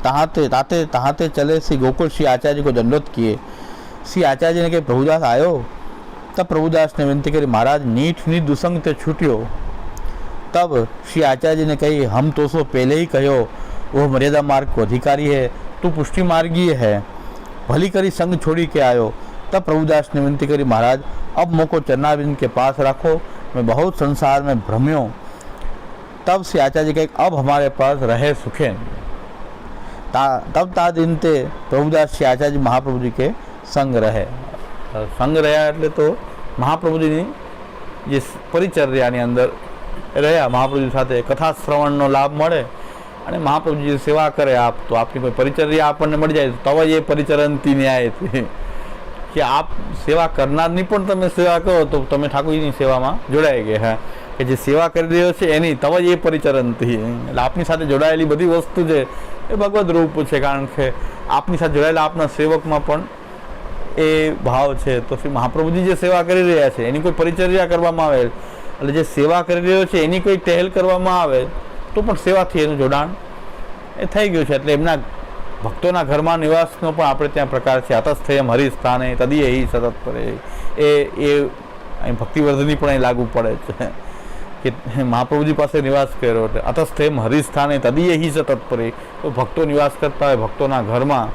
तहाते चले श्री गोकुल श्री आचार्य को दंडोत किए. श्री आचार्य ने कहा प्रभुदास आयो. तब प्रभुदास ने विनती करी महाराज नीठ नी दुसंग ते छूट्यो. तब श्री आचार्य ने कही हम तो सो पहले ही कहो वो मर्यादा मार्ग को अधिकारी है, तू पुष्टि मार्गीय है, भली करी संग छोड़ी के आयो. तब प्रभुदास ने विनती करी महाराज अब मोको चरणारविंद के पास रखो, मैं बहुत संसार में भ्रम्यो. तब श्री आचार्य कहे अब हमारे पास रहे सुखे. तब ता दिन ते प्रभुदास श्री आचार्य महाप्रभु जी के संग रहे. संग રહ્યા એટલે તો મહાપ્રભુજીની જે પરિચર્યાની અંદર રહ્યા, મહાપ્રભુજી સાથે કથા શ્રવણનો લાભ મળે અને મહાપ્રભુજી સેવા કરે આપ, તો આપની કોઈ પરિચર્યા આપણને મળી જાય તો એ પરિચરણથી ન્યાય કે આપ સેવા કરનારની પણ તમે સેવા કરો તો તમે ઠાકોરજીની સેવામાં જોડાઈ ગયા. કે જે સેવા કરી રહ્યો છે એની તવ જ એ પરિચરણથી, એટલે આપની સાથે જોડાયેલી બધી વસ્તુ છે એ ભગવદ રૂપ છે, કારણ કે આપની સાથે જોડાયેલા આપના સેવકમાં પણ એ ભાવ છે. તો શ્રી મહાપ્રભુજી જે સેવા કરી રહ્યા છે એની કોઈ પરિચર્યા કરવામાં આવે, એટલે જે સેવા કરી રહ્યો છે એની કોઈ ટહેલ કરવામાં આવે તો પણ સેવાથી એનું જોડાણ એ થઈ ગયું છે. એટલે એમના ભક્તોના ઘરમાં નિવાસનો પણ આપણે ત્યાં પ્રકાર છે. અતસ્થેયમ હરિસ્થાને તદીય હિ સતત પરે, એ અહીં ભક્તિવર્ધની પણ અહીં લાગુ પડે છે કે મહાપ્રભુજી પાસે નિવાસ કર્યો એટલે અતસ્થેયમ હરિસ્થાને તદીય હિ સતત પરે. તો ભક્તો નિવાસ કરતા હોય ભક્તોના ઘરમાં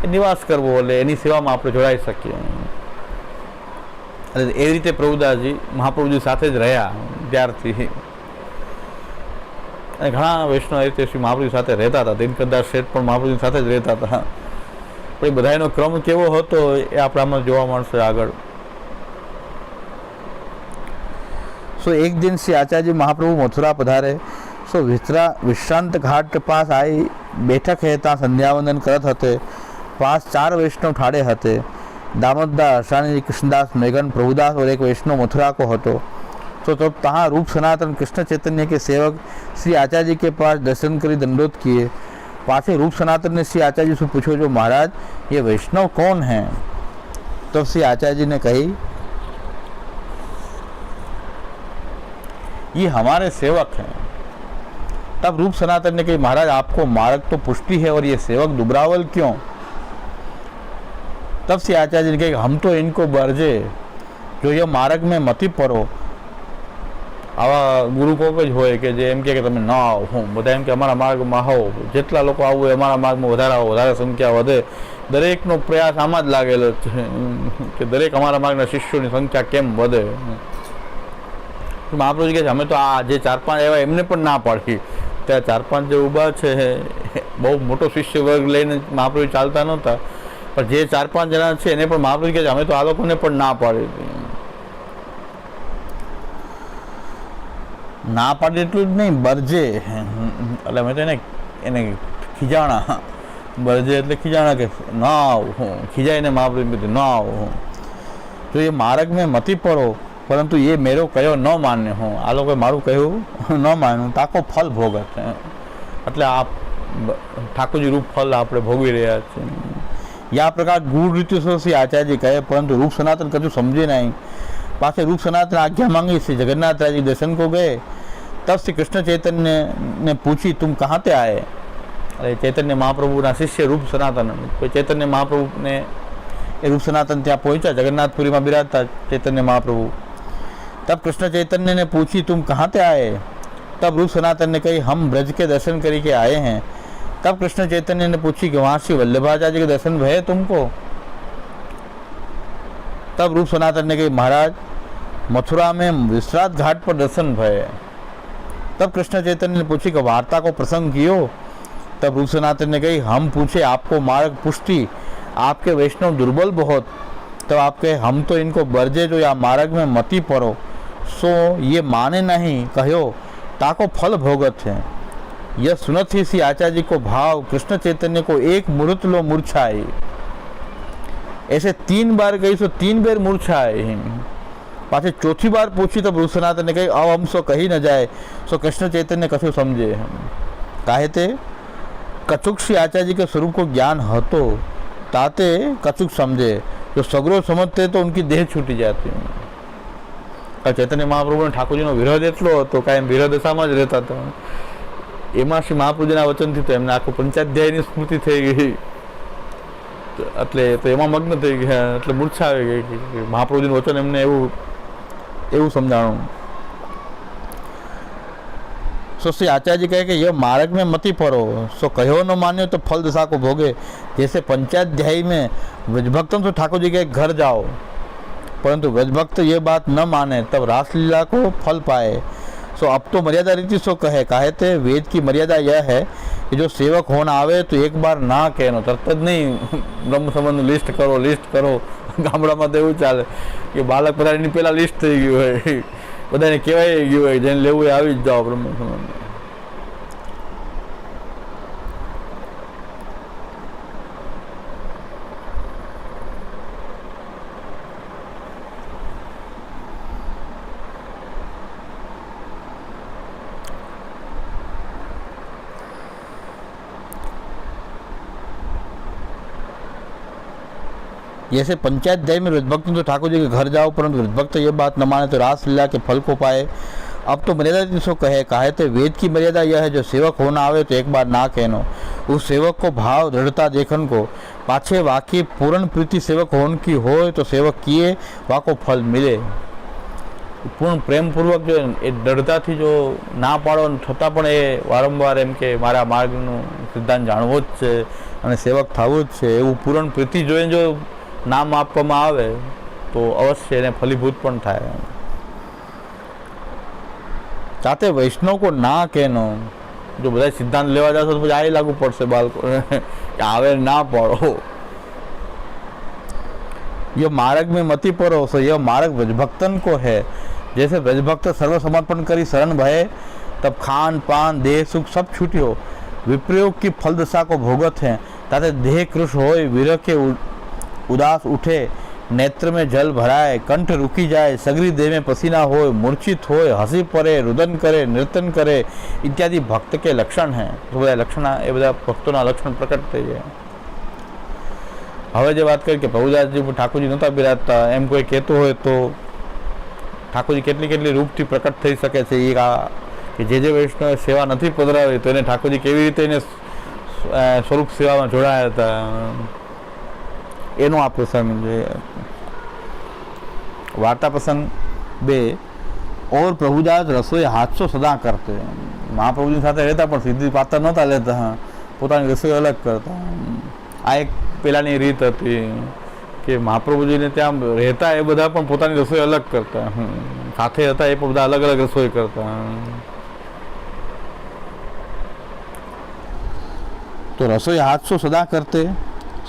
એ નિવાસ કરવો, એટલે એની સેવામાં આપણે જોડાઈ શકીએ. એટલે એવી રીતે પ્રભુદાસજી મહાપ્રભુજી સાથે જ રહ્યા ત્યારથી. અને ઘણા વૈષ્ણવ રીતે શ્રી મહાપ્રભુ સાથે રહેતા હતા. દિનકરદાસ શેઠ પણ મહાપ્રભુ સાથે જ રહેતા હતા. પણ એ બધાનો ક્રમ કેવો હતો એ આપણામાં જોવા મળશે આગળ. सो एक दिन श्री आचार्य महाप्रभु मथुरा पधारे. सो विश्रांत घाट पास आई बैठक है ता संध्या वंदन करत हते. पास 4 वैष्णव ठाड़े हते. दामोददास, हर्षानी, कृष्णदास, मेघन, प्रभुदास और एक वैष्णव मथुरा को हतो. तो तब तहाँ रूप सनातन कृष्ण चैतन्य के सेवक श्री आचार्य के पास दर्शन करी दंडोत किए. पाछे रूप सनातन ने श्री आचार्य से पूछो, जो महाराज ये वैष्णव कौन है? तो श्री आचार्य ने कही, ये हमारे सेवक हैं. तब रूप सनातन ने कही, महाराज आपको मार्ग तो पुष्टि है और ये सेवक दुबरावल क्यों? तब श्री आचार्य ने कहा, हम तो इनको बरजे, जो ये मार्ग में मती परो. આવા ગુરુ કોક જ હોય કે જે એમ કે તમે ન આવો, હું બધા એમ કે અમારા માર્ગમાં આવો, જેટલા લોકો આવવું હોય અમારા માર્ગમાં વધારે આવો, વધારે સંખ્યા વધે. દરેકનો પ્રયાસ આમાં જ લાગેલો છે કે દરેક અમારા માર્ગના શિષ્યોની સંખ્યા કેમ વધે. મહાપ્રભુજી કહે છે અમે તો આ જે 4-5 એવા એમને પણ ના પાડી. ત્યાં 4-5 જે ઊભા છે બહુ મોટો શિષ્ય વર્ગ લઈને મહાપ્રભુ ચાલતા નહોતા, પણ જે 4-5 જણા છે એને પણ મહાપ્રભુ કહે છે અમે તો આ લોકોને પણ ના પાડી. ના પાડી એટલું જ નહીં, બરજે એટલે અમે તો એને ખીજાણા. બરજે એટલે ખીજાણા કે ના આવું, ખીજાઈને મહાપ્રભુ કીધું ના આવું. જો એ માર્ગ મેં મતી પડો પરંતુ એ મેરો કયો ન માન્ય હું, આ લોકોએ મારું કહ્યું ન માન્યું, તાકો ફલ ભોગત. એટલે આ ઠાકોરજી રૂપ ફલ આપણે ભોગવી રહ્યા છીએ. યા પ્રકાર ગૂઢ રીતે શ્રી આચાર્ય કહે, પરંતુ रूप सनातन कछु समझे नहीं. पासे रूप सनातन आज्ञा मांगी. श्री जगन्नाथ राय जी दर्शन को गए. तब श्री कृष्ण चैतन्य ने पूछी, तुम कहाँ से आए? अरे चैतन्य महाप्रभु ना शिष्य रूप सनातन, कोई चैतन्य महाप्रभु ने रूप सनातन ત્યાં પહોંચ્યા. जगन्नाथपुरीમાં બિરાજતા चैतन्य महाप्रभु. तब कृष्ण चैतन्य ने पूछी, तुम कहाँ से आए? तब रूप सनातन ने कही, हम ब्रज के दर्शन करी के आए हैं. तब कृष्ण चैतन्य ने पूछी कि वहाँ श्री वल्लभाचार्य के दर्शन भये तुमको? तब रूप सनातन ने कही, महाराज मथुरा में विश्रांत घाट पर दर्शन भये. तब कृष्ण चैतन्य ने पूछी कि वार्ता को प्रसंग कियो? तब रूप सनातन ने कही, हम पूछे आपको मार्ग पुष्टि, आपके वैष्णव दुर्बल बहुत. तब आप कहे, हम तो इनको बरजे जो या मार्ग में मती पड़ो. सो ये माने नहीं, कहो ताको फल भोगत है. यह सुनत ही श्री आचार्य जी को भाव कृष्ण चैतन्य को एक मुहूर्त लो मूर्छाई. ऐसे 3 बार गई सो 3 बार मूर्छाए. पाछे 4थी बार पूछी तब रूप सनातन ने कही, अब हम सो कही न जाए. सो कृष्ण चैतन्य कछु समझे. काहे ते कछुक श्री आचार्य जी के स्वरूप को ज्ञान हतो, ताते कछुक समझे. जो सगरो समझते तो उनकी देह छूटी जाती. चैतन्य महाप्रभु ने ठाकुरजीનો વિરોધ એટલો હતો, કાયમ વિરોધ દશામાં જ રહેતા હતા. એમાં શ્રી મહાપ્રભુજીના વચનથી તો એમને આખું પંચાધ્યાયની સ્મૃતિ થઈ ગઈ, એટલે તો એમાં મગ્ન થઈ ગયા, એટલે મૂર્છા આવી ગઈ કે મહાપ્રભુજીનું વચન એમને એવું સમજાણું. सो श्री आचार्य जी कहे कि यह मार्ग में मती पड़ो. सो कहो न मान्यो तो फल दशा को भोगे. जैसे पंचाध्यायी में व्रजभक्तों से ठाकुर जी के घर जाओ, परंतु व्रजभक्त ये बात न माने तब रासलीला को फल पाए. सो अब तो मर्यादा रीति सो कहे थे वेद की मर्यादा यह है कि जो सेवक होना आवे तो एक बार ना कहनो, तरत જ નહીં બ્રહ્મ સંબંધ લિસ્ટ કરો. ગામડામાં તો એવું ચાલે કે બાળક પધારીની પહેલાં લિસ્ટ થઈ ગયું હોય, બધાને કહેવાય ગયું હોય જેને લેવું હોય આવી જ જાઓ બ્રહ્મ સંબંધ. जैसे पंचायत में वृद्धभक्त तो ठाकुर जी के घर जाओ, परंतु वृद्धभक्त ये बात न माने तो रासलीला के फल को पाए। अब तो मर्यादा जिसको कहे तो वेद की मर्यादा यह है, जो सेवक होना आवे तो एक बार ना कहनो। उस सेवक को भाव दृढ़ता देखन को पाछे वाकी पूर्ण प्रीति सेवक होने की हो तो सेवक किए वाको फल मिले। पूर्ण प्रेमपूर्वक जो दृढ़ता थी जो ना पाड़ो छतां पण ए वारंवार एम के मारा मार्गनो सिद्धांत जाणवो ज छे अने सेवक थवुं ज छे एवुं पूर्ण प्रीति जोईने जो नाम आपवामां आवे तो अवश्य एने फलीभूत पण थाय। साथे वैष्णव को ना कहनो, जो बधा सिद्धांत लेवा जाशो तो आ लागू पड़शे बाळको आवे ना पड़ो। यह मार्ग में मती पड़ो सो यह मार्ग ब्रजभक्तन को है। जैसे ब्रजभक्त सर्व समर्पण करी शरण भये, तब खान पान देह सुख सब छूट्यो, विप्रयोग की फल दशा को भोगत हैं। ताते देह कृश होय, विरह के उदास उठे, नेत्र में जल भराए, कंठ रुकी जाए, सगरी देह में पसीना होय, मूर्छित होय, हंसी पड़े, रुदन करे, नृतन करे इत्यादि भक्त के लक्षण हैं। तो બધા લક્ષણ એ બધા ભક્તોના લક્ષણ પ્રકટ થઈ જાય। હવે જે વાત કરી કે પ્રભુદાસજી ઠાકોરજી નહોતા બિરાજતા એમ કોઈ કહેતો હોય તો ઠાકોરજી કેટલી કેટલી રૂપથી પ્રકટ થઈ શકે છે એ કે જે વૈષ્ણવે સેવા નથી પધરાવી તો એને ઠાકોરજી કેવી રીતે એને સ્વરૂપ સેવામાં જોડાયા હતા એનો આ પ્રસંગ છે। वार्ता प्रसंग 2 और प्रभुदास रसोई हाथ सदा करते। महाप्रभु जी साथे रहता पण सीधी पात्र नहोता लेता, पोतानी रसोई अलग करता। आ एक पेलानी रीत हती के महाप्रभुजी ने त्यां रहता ए बधा पण पोतानी रसोई अलग करता, साथे हता ए पण बधा अलग अलग रसोई करता। तो रसोई हाथ सदा करते।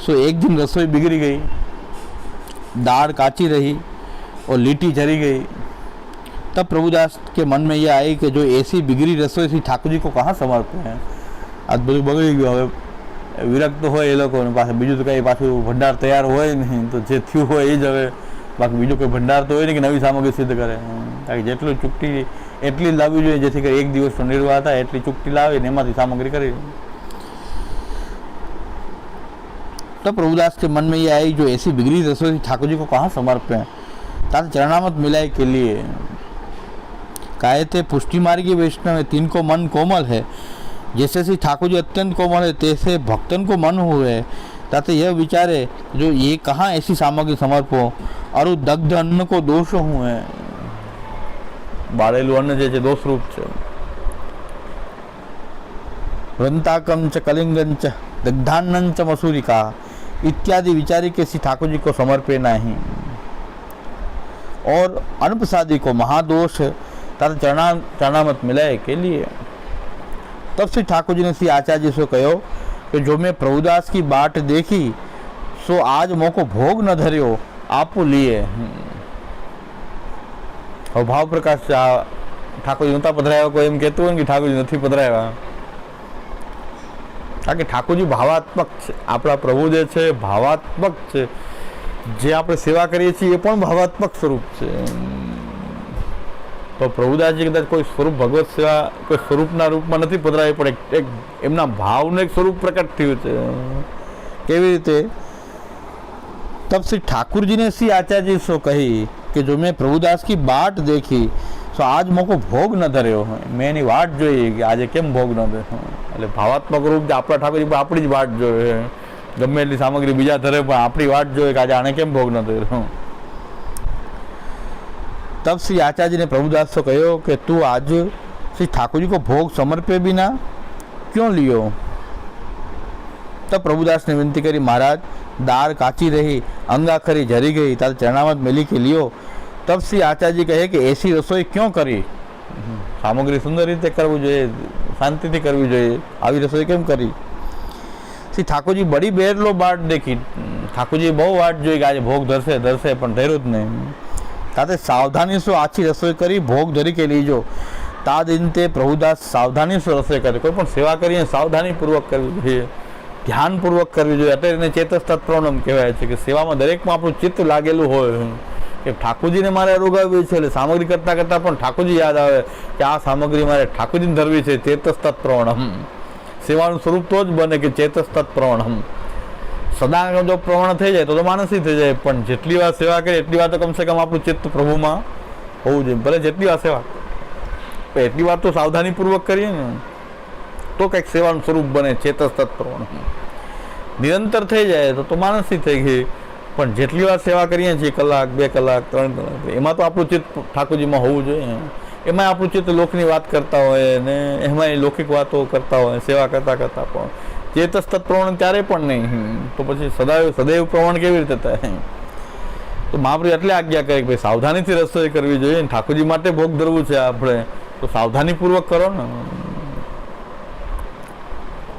सो एक दिन रसोई बिगड़ी गई, दाल काची रही और लीटी जरी गई। तब प्रभुदास के मन में यह आई कि जो ऐसी बिगड़ी रसोई थी ठाकुर जी को कहाँ समर्पे हैं। आज બધું બગડી ગયું, હવે વિરક્ત હોય એ લોકોને પાસે બીજું તો કંઈ પાછું ભંડાર તૈયાર હોય નહીં, તો જે થયું હોય એ જ હવે, બાકી બીજો કોઈ ભંડાર તો હોય નહીં કે નવી સામગ્રી સિદ્ધ કરે। કારણ કે જેટલું ચૂકટી એટલી જ લાવવી જોઈએ જેથી કરી એક દિવસનો નિર્વાહ થાય, એટલી ચૂકટી લાવીને એમાંથી સામગ્રી કરી। तब प्रभुदास के मन में ये आई जो ऐसी बिगड़ी रसोई ठाकुर जी को कहाँ समर्पे हैं। ताते चरणामत मिलाए के लिए कहते पुष्टि मार्गी वैष्णव है, तिनको मन कोमल है। जैसे श्री ठाकुर जी अत्यंत कोमल है तैसे भक्तन को मन हुए। ताते यह विचारे जो ये कहाँ ऐसी सामग्री समर्पो और दग्ध अन्न को दोष हुए। बाळेलू अन्न जे दोष रूप है। वृंताकम च कलिंगं च दग्धान्नं च मसूरिका इत्यादि विचारी के श्री ठाकुर जी को समर्पे नहीं। और अनुप्रसादी को महादोष तथा चरणामत मिलाए के लिए। तब श्री ठाकुर जी ने श्री आचार्य जी से कहो कि जो मैं प्रभुदास की बाट देखी सो आज मोको भोग न धर्यो आपो लिए। और भाव प्रकाश ठाकुर जी नता पधराया, कोई एम कहते हो कि ठाकुर जी नहीं पधराया। કારણ કે ઠાકોરજી ભાવાત્મક છે, આપણા પ્રભુ જે છે ભાવાત્મક છે, જે આપણે સેવા કરીએ છીએ એ પણ ભાવાત્મક સ્વરૂપ છે। તો પ્રભુદાસજી કદાચ કોઈ સ્વરૂપ ભગવત સેવા કોઈ સ્વરૂપના રૂપમાં નથી પધરાવી, પણ એક એમના ભાવનું એક સ્વરૂપ પ્રકટ થયું છે। કેવી રીતે? तब श्री ठाकुर जी ने श्री आचार्य जी से कही कि जो मैं प्रभुदास की बाट देखी तो आज मोको भोग न धर्यो। मैं एनी वाट जोई कि आज केम भोग न दे। એટલે ભાવાત્મક રૂપ આપણા ઠાકોરજી આપણી જ વાટ જોવે, ગમે એટલી સામગ્રી બીજા ધરે પણ આપણી વાટ જોવે કે આજે આને કેમ ભોગ ન ધર્યો। तब श्री आचार्य ने प्रभुदास से कहो कि तू आज श्री ठाकुर जी को भोग समर्पे बिना क्यों लियो। तब प्रभुदास ने विनती करी, महाराज दाल काची रही, अंगाखरी झरी गई, ताल चरणामत मिली के लियो। तब श्री आचार्य जी कहे कि ऐसी रसोई क्यों करी। सामग्री सुंदर रीते करवू જોઈએ, શાંતિથી કરવી જોઈએ, આવી રસોઈ કેમ કરી। શ્રી ઠાકોરજી બડી બેરલો વાટ દેખી, ઠાકોરજી બહુ વાટ જોઈ કે આજે ભોગ ધરશે ધરશે પણ ધર્યો જ નહીં। તાતે સાવધાની સો આછી રસોઈ કરી ભોગ ધરી કે લીજો। તા દિન તે પ્રભુદાસ સાવધાની સો રસોઈ કરે। કોઈ પણ સેવા કરીએ સાવધાનીપૂર્વક કરવી જોઈએ, ધ્યાનપૂર્વક કરવી જોઈએ। એટલે એને ચેતસ તત્પ્રણમ કહેવાય છે કે સેવામાં દરેકમાં આપણું ચિત્ત લાગેલું હોય કે ઠાકોરજીને મારે અનુગાવી છે। એટલે સામગ્રી કરતાં કરતાં પણ ઠાકોરજી યાદ આવે કે આ સામગ્રી મારે ઠાકોરજીને ધરવી છે। ચેતસ તત્પ્રવણમ સેવાનું સ્વરૂપ તો જ બને કે ચેતસ તત્પ્રવણમ સદા જો પ્રવણ થઈ જાય તો માનસી થઈ જાય, પણ જેટલી વાર સેવા કરીએ એટલી વાર તો કમસે કમ આપણું ચિત્ત પ્રભુમાં હોવું જોઈએ. ભલે જેટલી વાર સેવા એટલી વાર તો સાવધાનીપૂર્વક કરીએ ને તો કંઈક સેવાનું સ્વરૂપ બને. ચેતસ તત્પ્રવણ નિરંતર થઈ જાય તો માનસી થઈ ગઈ, પણ જેટલી વાર સેવા કરીએ છીએ, કલાક 2 કલાક 3 કલાક, એમાં તો આપણું ચિત્ત ઠાકોરજીમાં હોવું જોઈએ. એમાં આપણું ચિત્ત લોકની વાત કરતા હોય ને એમાં લૌકિક વાતો કરતા હોય સેવા કરતા કરતા, પણ ચેતસ તત્પ્રવણ ત્યારે પણ નહીં, તો પછી સદૈવ પ્રવણ કેવી રીતે થાય? તો મહાપ્રભુ એટલે આજ્ઞા કરે કે ભાઈ સાવધાનીથી રસોઈ કરવી જોઈએ. ઠાકોરજી માટે ભોગ ધરવું છે આપણે તો સાવધાનીપૂર્વક કરો ને.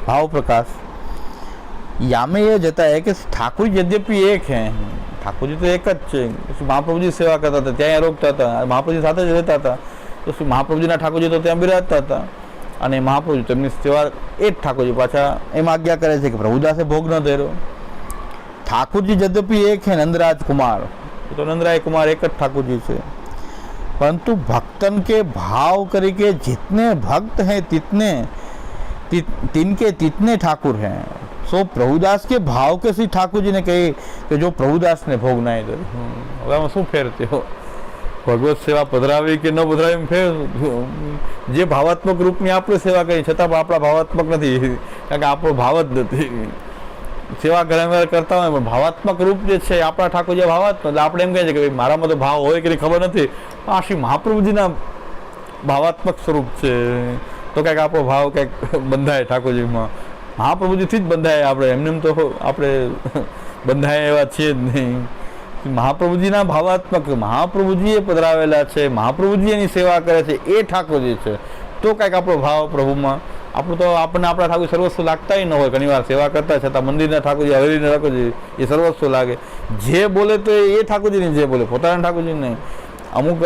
भाव प्रकाश यामे ये जता है कि ठाकुर यद्यपि एक है, ठाकुर जी तो एक જ महाप्रभु जी सेवा करता था, ત્યાં રોકતા હતા, महाप्रभु जी સાથે જ રહેતા હતા, તો શું મહાપ્રભુજીના ઠાકોરજી તો ત્યાં બિરાજતા હતા અને મહાપ્રભુજી તેમની સેવા એ જ ઠાકોરજી પાછા એમાં આજ્ઞા કરે છે કે પ્રભુદાસે ભોગ ન ધર્યો. ઠાकुर जी यद्यपि एक है नंदराज कुमार, तो नंदराय कुमार एक જ ठाकुर जी છે, परंतु भक्तन के भाव करके जितने भक्त हैं तिनके तितने ठाकुर हैं. सो प्रभुदास के भाव के सी ठाकुर जी ने कही कि जो प्रभुदास ने भोग नहीं दे. હવે આમાં શું ફેર થયો? ભગવત સેવા પધરાવી કે ન પધરાવી ફેર, જે ભાવાત્મક રૂપની આપણે સેવા કરી છતાં પણ આપણા ભાવાત્મક નથી, કારણ કે આપણો ભાવ જ નથી. સેવા ઘણા કરતા હોય પણ ભાવાત્મક રૂપ જે છે આપણા ઠાકોરજી ભાવાત્મક, એટલે આપણે એમ કહીએ છીએ કે ભાઈ મારામાં તો ભાવ હોય કે ખબર નથી, આ શ્રી મહાપ્રભુજીના ભાવાત્મક સ્વરૂપ છે, તો કંઈક આપણો ભાવ કંઈક બંધાય ઠાકોરજીમાં. મહાપ્રભુજીથી જ બંધાય, આપણે એમને તો આપણે બંધાય એવા છીએ જ નહીં. મહાપ્રભુજીના ભાવાત્મક, મહાપ્રભુજીએ પધરાવેલા છે, મહાપ્રભુજી એની સેવા કરે છે, એ ઠાકોરજી છે, તો કંઈક આપણો ભાવ પ્રભુમાં. આપણું તો આપણને આપણા ઠાકોર સર્વસ્વ લાગતા ન હોય, ઘણી વાર સેવા કરતા છતાં મંદિરના ઠાકોરજી, હવેલીના ઠાકોરજી એ સર્વસ્વ લાગે. જે બોલે તો એ ઠાકોરજીને જે બોલે, પોતાના ઠાકોરજી નહીં. અમુક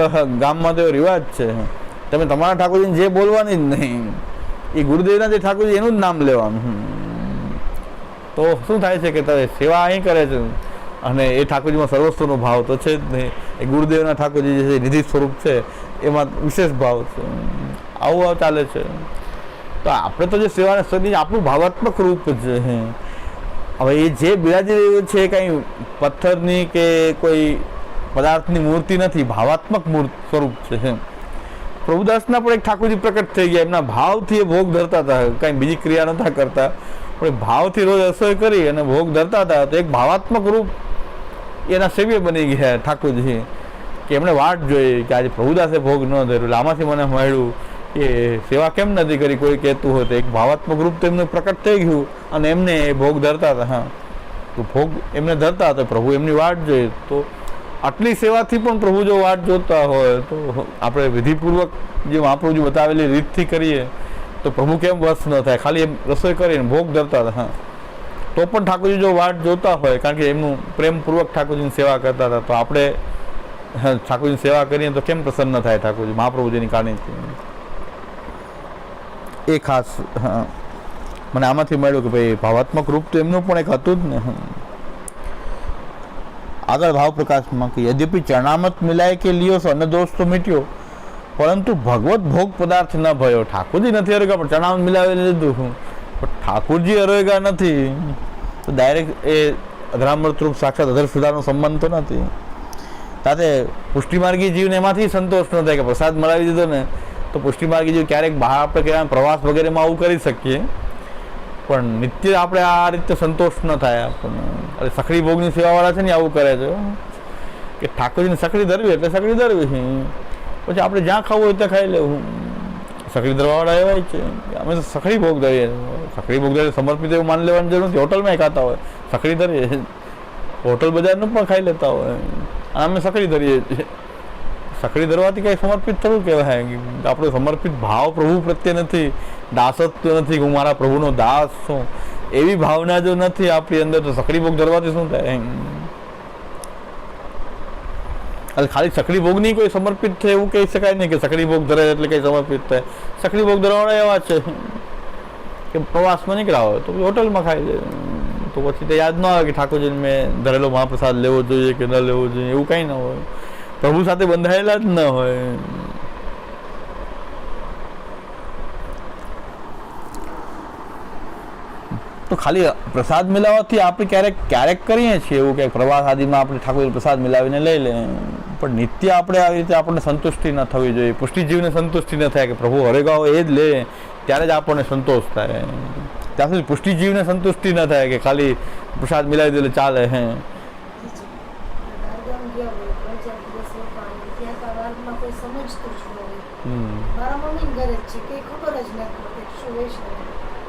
ગામમાં તો એવો રિવાજ છે, તમે તમારા ઠાકોરજીને જે બોલવાની જ નહીં, એ ગુરુદેવના જે ઠાકોરજી એનું જ નામ લેવાનું. તો શું થાય છે કે તમે સેવા અહીં કરે છે અને એ ઠાકોરજીમાં સર્વસ્વનો ભાવ તો છે જ નહીં. એ ગુરુદેવના ઠાકોરજી જે છે નિધિ સ્વરૂપ છે એમાં વિશેષ ભાવ છે. આવું ચાલે છે. તો આપણે તો જે સેવાને સદી આપણું ભાવાત્મક રૂપ છે. હવે એ જે બિરાજી રહ્યું છે કંઈ પથ્થરની કે કોઈ પદાર્થની મૂર્તિ નથી, ભાવાત્મક સ્વરૂપ છે. પ્રભુદાસના પણ એક ઠાકોરજી પ્રકટ થઈ ગયા, એમના ભાવથી એ ભોગ ધરતા હતા, કાંઈ બીજી ક્રિયા નહોતા કરતા, પણ ભાવથી રોજ રસોઈ કરી અને ભોગ ધરતા હતા. તો એક ભાવાત્મક રૂપ એના સેવ્ય બની ગયા ઠાકોરજી, કે એમણે વાટ જોઈ કે આજે પ્રભુદાસે ભોગ ન ધર્યો, એટલે આમાંથી મને મળ્યું કે સેવા કેમ નથી કરી, કોઈ કહેતું હોય તો એક ભાવાત્મક રૂપ તો એમને પ્રકટ થઈ ગયું અને એમને ભોગ ધરતા હતા. હા, તો ભોગ એમને ધરતા હતા, પ્રભુ એમની વાટ જોઈ. તો આટલી સેવાથી પણ પ્રભુ જો વાટ જોતા હોય તો આપણે વિધિપૂર્વક જે મહાપ્રભુજી બતાવેલી રીતથી કરીએ તો પ્રભુ કેમ વશ ન થાય? ખાલી એમ રસોઈ કરીને ભોગ ધરતા હતા, હા, તો પણ ઠાકોરજી જો વાટ જોતા હોય, કારણ કે એમનું પ્રેમપૂર્વક ઠાકોરજીની સેવા કરતા હતા, તો આપણે ઠાકોરજીની સેવા કરીએ તો કેમ પ્રસન્ન થાય ઠાકોરજી મહાપ્રભુજીની કારણેથી? એ ખાસ મને આમાંથી મળ્યું કે ભાઈ ભાવાત્મક રૂપ તો એમનું પણ એક હતું જ ને. આગળ ભાવ પ્રકાશમાં કે યદ્યપિ ચરણામત મિલાય કે લિયો સો અન્ન દોષ તો મિટ્યો, પરંતુ ભગવત ભોગ પદાર્થ ન ભયો. ઠાકોરજી નથી અરોગ્યા પણ ચરણામત મિલાવી લીધું, પણ ઠાકોરજી અરોગ્યા નથી તો ડાયરેક્ટ એ અધરામૃત રૂપ સાક્ષાત અધર સુધારનો સંબંધ તો નથી. સાથે પુષ્ટિમાર્ગી જીવને એમાંથી સંતોષ ન થાય કે પ્રસાદ મળાવી દીધો ને તો પુષ્ટિમાર્ગી જીવ ક્યારેક બહાર આપણે કહેવાય પ્રવાસ વગેરેમાં આવું કરી શકીએ, પણ નિત્ય આપણે આ રીતે સંતોષ ન થાય આપણને. અરે સખડી ભોગની સેવાવાળા છે ને આવું કરે છે કે ઠાકોરજીને સખડી ધરવી એટલે સખડી ધરવી, પછી આપણે જ્યાં ખાવું હોય ત્યાં ખાઈ લેવું. સખડી ધરવાવાળા એવા છે કે અમે સખડી ભોગ ધરીએ, સખડી ભોગ ધરીએ સમર્પિત એવું માની લેવાની જરૂર નથી. હોટલમાં ખાતા હોય સખડી ધરીએ, હોટલ બજારનું પણ ખાઈ લેતા હોય અને અમે સખડી ધરીએ છીએ. સખડી ધરવાથી કંઈ સમર્પિત થવું કહેવાય? આપણો સમર્પિત ભાવ પ્રભુ પ્રત્યે નથી, દાસત્વ નથી, હું મારા પ્રભુનો દાસ છું, એવી ભાવના જો નથી આપણી અંદર તો સખડી ભોગ ધરવાથી શું થાય? ખાલી સખડી ભોગની કોઈ સમર્પિત થાય એવું કહી શકાય નહીં કે સખડી ભોગ ધરે એટલે કંઈ સમર્પિત થાય. સખડી ભોગ ધરવાળા એવા છે કે પ્રવાસમાં નીકળ્યા હોય તો હોટલમાં ખાઈ લે, તો પછી તે યાદ ન આવે કે ઠાકોરજીને મેં ધરેલો મહાપ્રસાદ લેવો જોઈએ કે ન લેવો જોઈએ, એવું કંઈ ન હોય. પ્રભુ સાથે બંધાયેલા જ ન હોય. તો ખાલી પ્રસાદ મિલાવવાથી આપણે ક્યારેક કરીએ છીએ એવું કે પ્રવાસ આદિમાં આપણે ઠાકોરજી પ્રસાદ મિલાવીને લઈ લે, પણ નિત્ય આપણે આવી રીતે આપણને સંતુષ્ટિ ન થવી જોઈએ. પુષ્ટિજીવને સંતુષ્ટિ ન થાય કે પ્રભુ હરેગા હોય એ જ લે, ત્યારે જ આપણને સંતોષ થાય. ત્યાં સુધી પુષ્ટિજીવને સંતુષ્ટિ ન થાય કે ખાલી પ્રસાદ મિલાવી દે ચાલે. મારા મમ્મી ઘરે જ છે કે ખબર જ નથી શું વૈષ્ણવ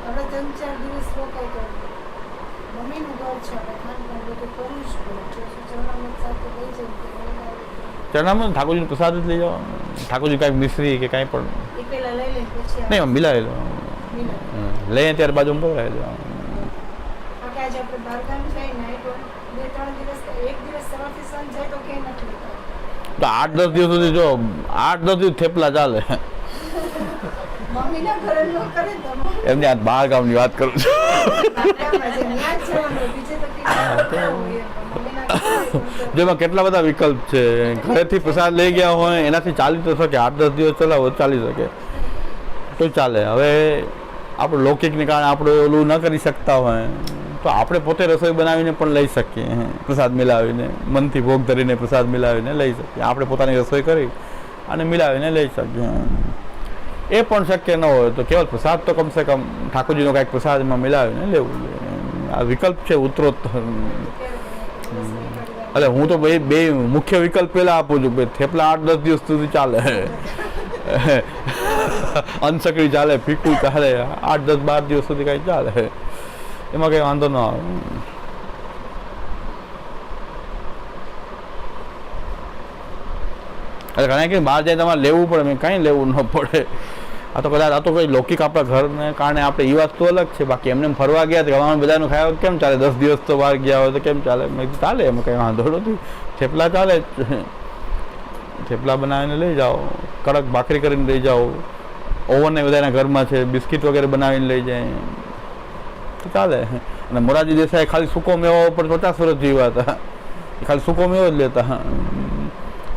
આપણે 3-4 દિવસ રોકાય તો મમ્મીનું ઘર છે, આપણે ખાનપાન બધું કરવું જ પડે. ચરણામૃત સાથે લઈ જવું ચરણામૃત ઠાકોરજીનો પ્રસાદ જ લઈ જાઓ. ઠાકોરજી કાંઈક મિશ્રી કે કાંઈ પણ એ પહેલા લઈ લે પછી નહીં મિલાવી લો, લઈએ ત્યારે બાજુ પકડાવી દો. આજે આપણે બહારગામ જઈને 2-3 દિવસ 1 દિવસ સવારથી સાંજ જાય તો ક્યાંય નથી લેતા. તો 8-10 દિવસ સુધી જો 8-10 દિવસ થેપલા ચાલે. મમ્મીના ઘરે ન કરે તો એમની આ બહાર ગામની વાત કરું છું. જેમાં કેટલા બધા વિકલ્પ છે. ઘરેથી પ્રસાદ લઈ ગયા હોય એનાથી ચાલી તો શકે, 8-10 દિવસ ચલાવો ચાલી શકે તો ચાલે. હવે આપણે લૌકિકને કારણે આપણે ઓલું ન કરી શકતા હોય તો આપણે પોતે રસોઈ બનાવીને પણ લઈ શકીએ. પ્રસાદ મિલાવીને મનથી ભોગ ધરીને પ્રસાદ મિલાવીને લઈ શકીએ. આપણે પોતાની રસોઈ કરી અને મિલાવીને લઈ શકીએ. એ પણ શક્ય ન હોય તો કેવલ પ્રસાદ તો કમસે કમ ઠાકોરજીનો કાંઈક પ્રસાદમાં મિલાવીને લેવું જોઈએ. આ વિકલ્પ છે ઉત્તરોત્તર. એટલે હું તો બે મુખ્ય વિકલ્પ પહેલાં આપું છું. થેપલા 8-10 દિવસ સુધી ચાલે, અનસકડી ચાલે, ફીકું ચાલે, 8-10-12 દિવસ સુધી કાંઈ ચાલે, એમાં કંઈ વાંધો ન આવે. એટલે ઘણા કે બહાર જાય તમારે લેવું પડે, મેં કાંઈ લેવું ન પડે. આ તો કદાચ આ તો કંઈ લૌકિક આપણા ઘરને કારણે આપણે એ વાત તો અલગ છે. બાકી એમને ફરવા ગયા તો હવામાન બધાનું ખાયા કેમ ચાલે? 10 દિવસ તો બહાર ગયા હોય તો કેમ ચાલે? મેં કીધું ચાલે, એમાં કંઈ વાંધો નથી. થેપલા ચાલે જ. થેપલા બનાવીને લઈ જાઓ, કડક ભાખરી કરીને લઈ જાઓ, ઓવન એ બધાના ઘરમાં છે, બિસ્કિટ વગેરે બનાવીને લઈ જાય તો ચાલે. અને મોરારજી દેસાઈ ખાલી સૂકો મેવો પર 50 વર્ષ જીવ્યા હતા, ખાલી સૂકો મેવો જ લેતા.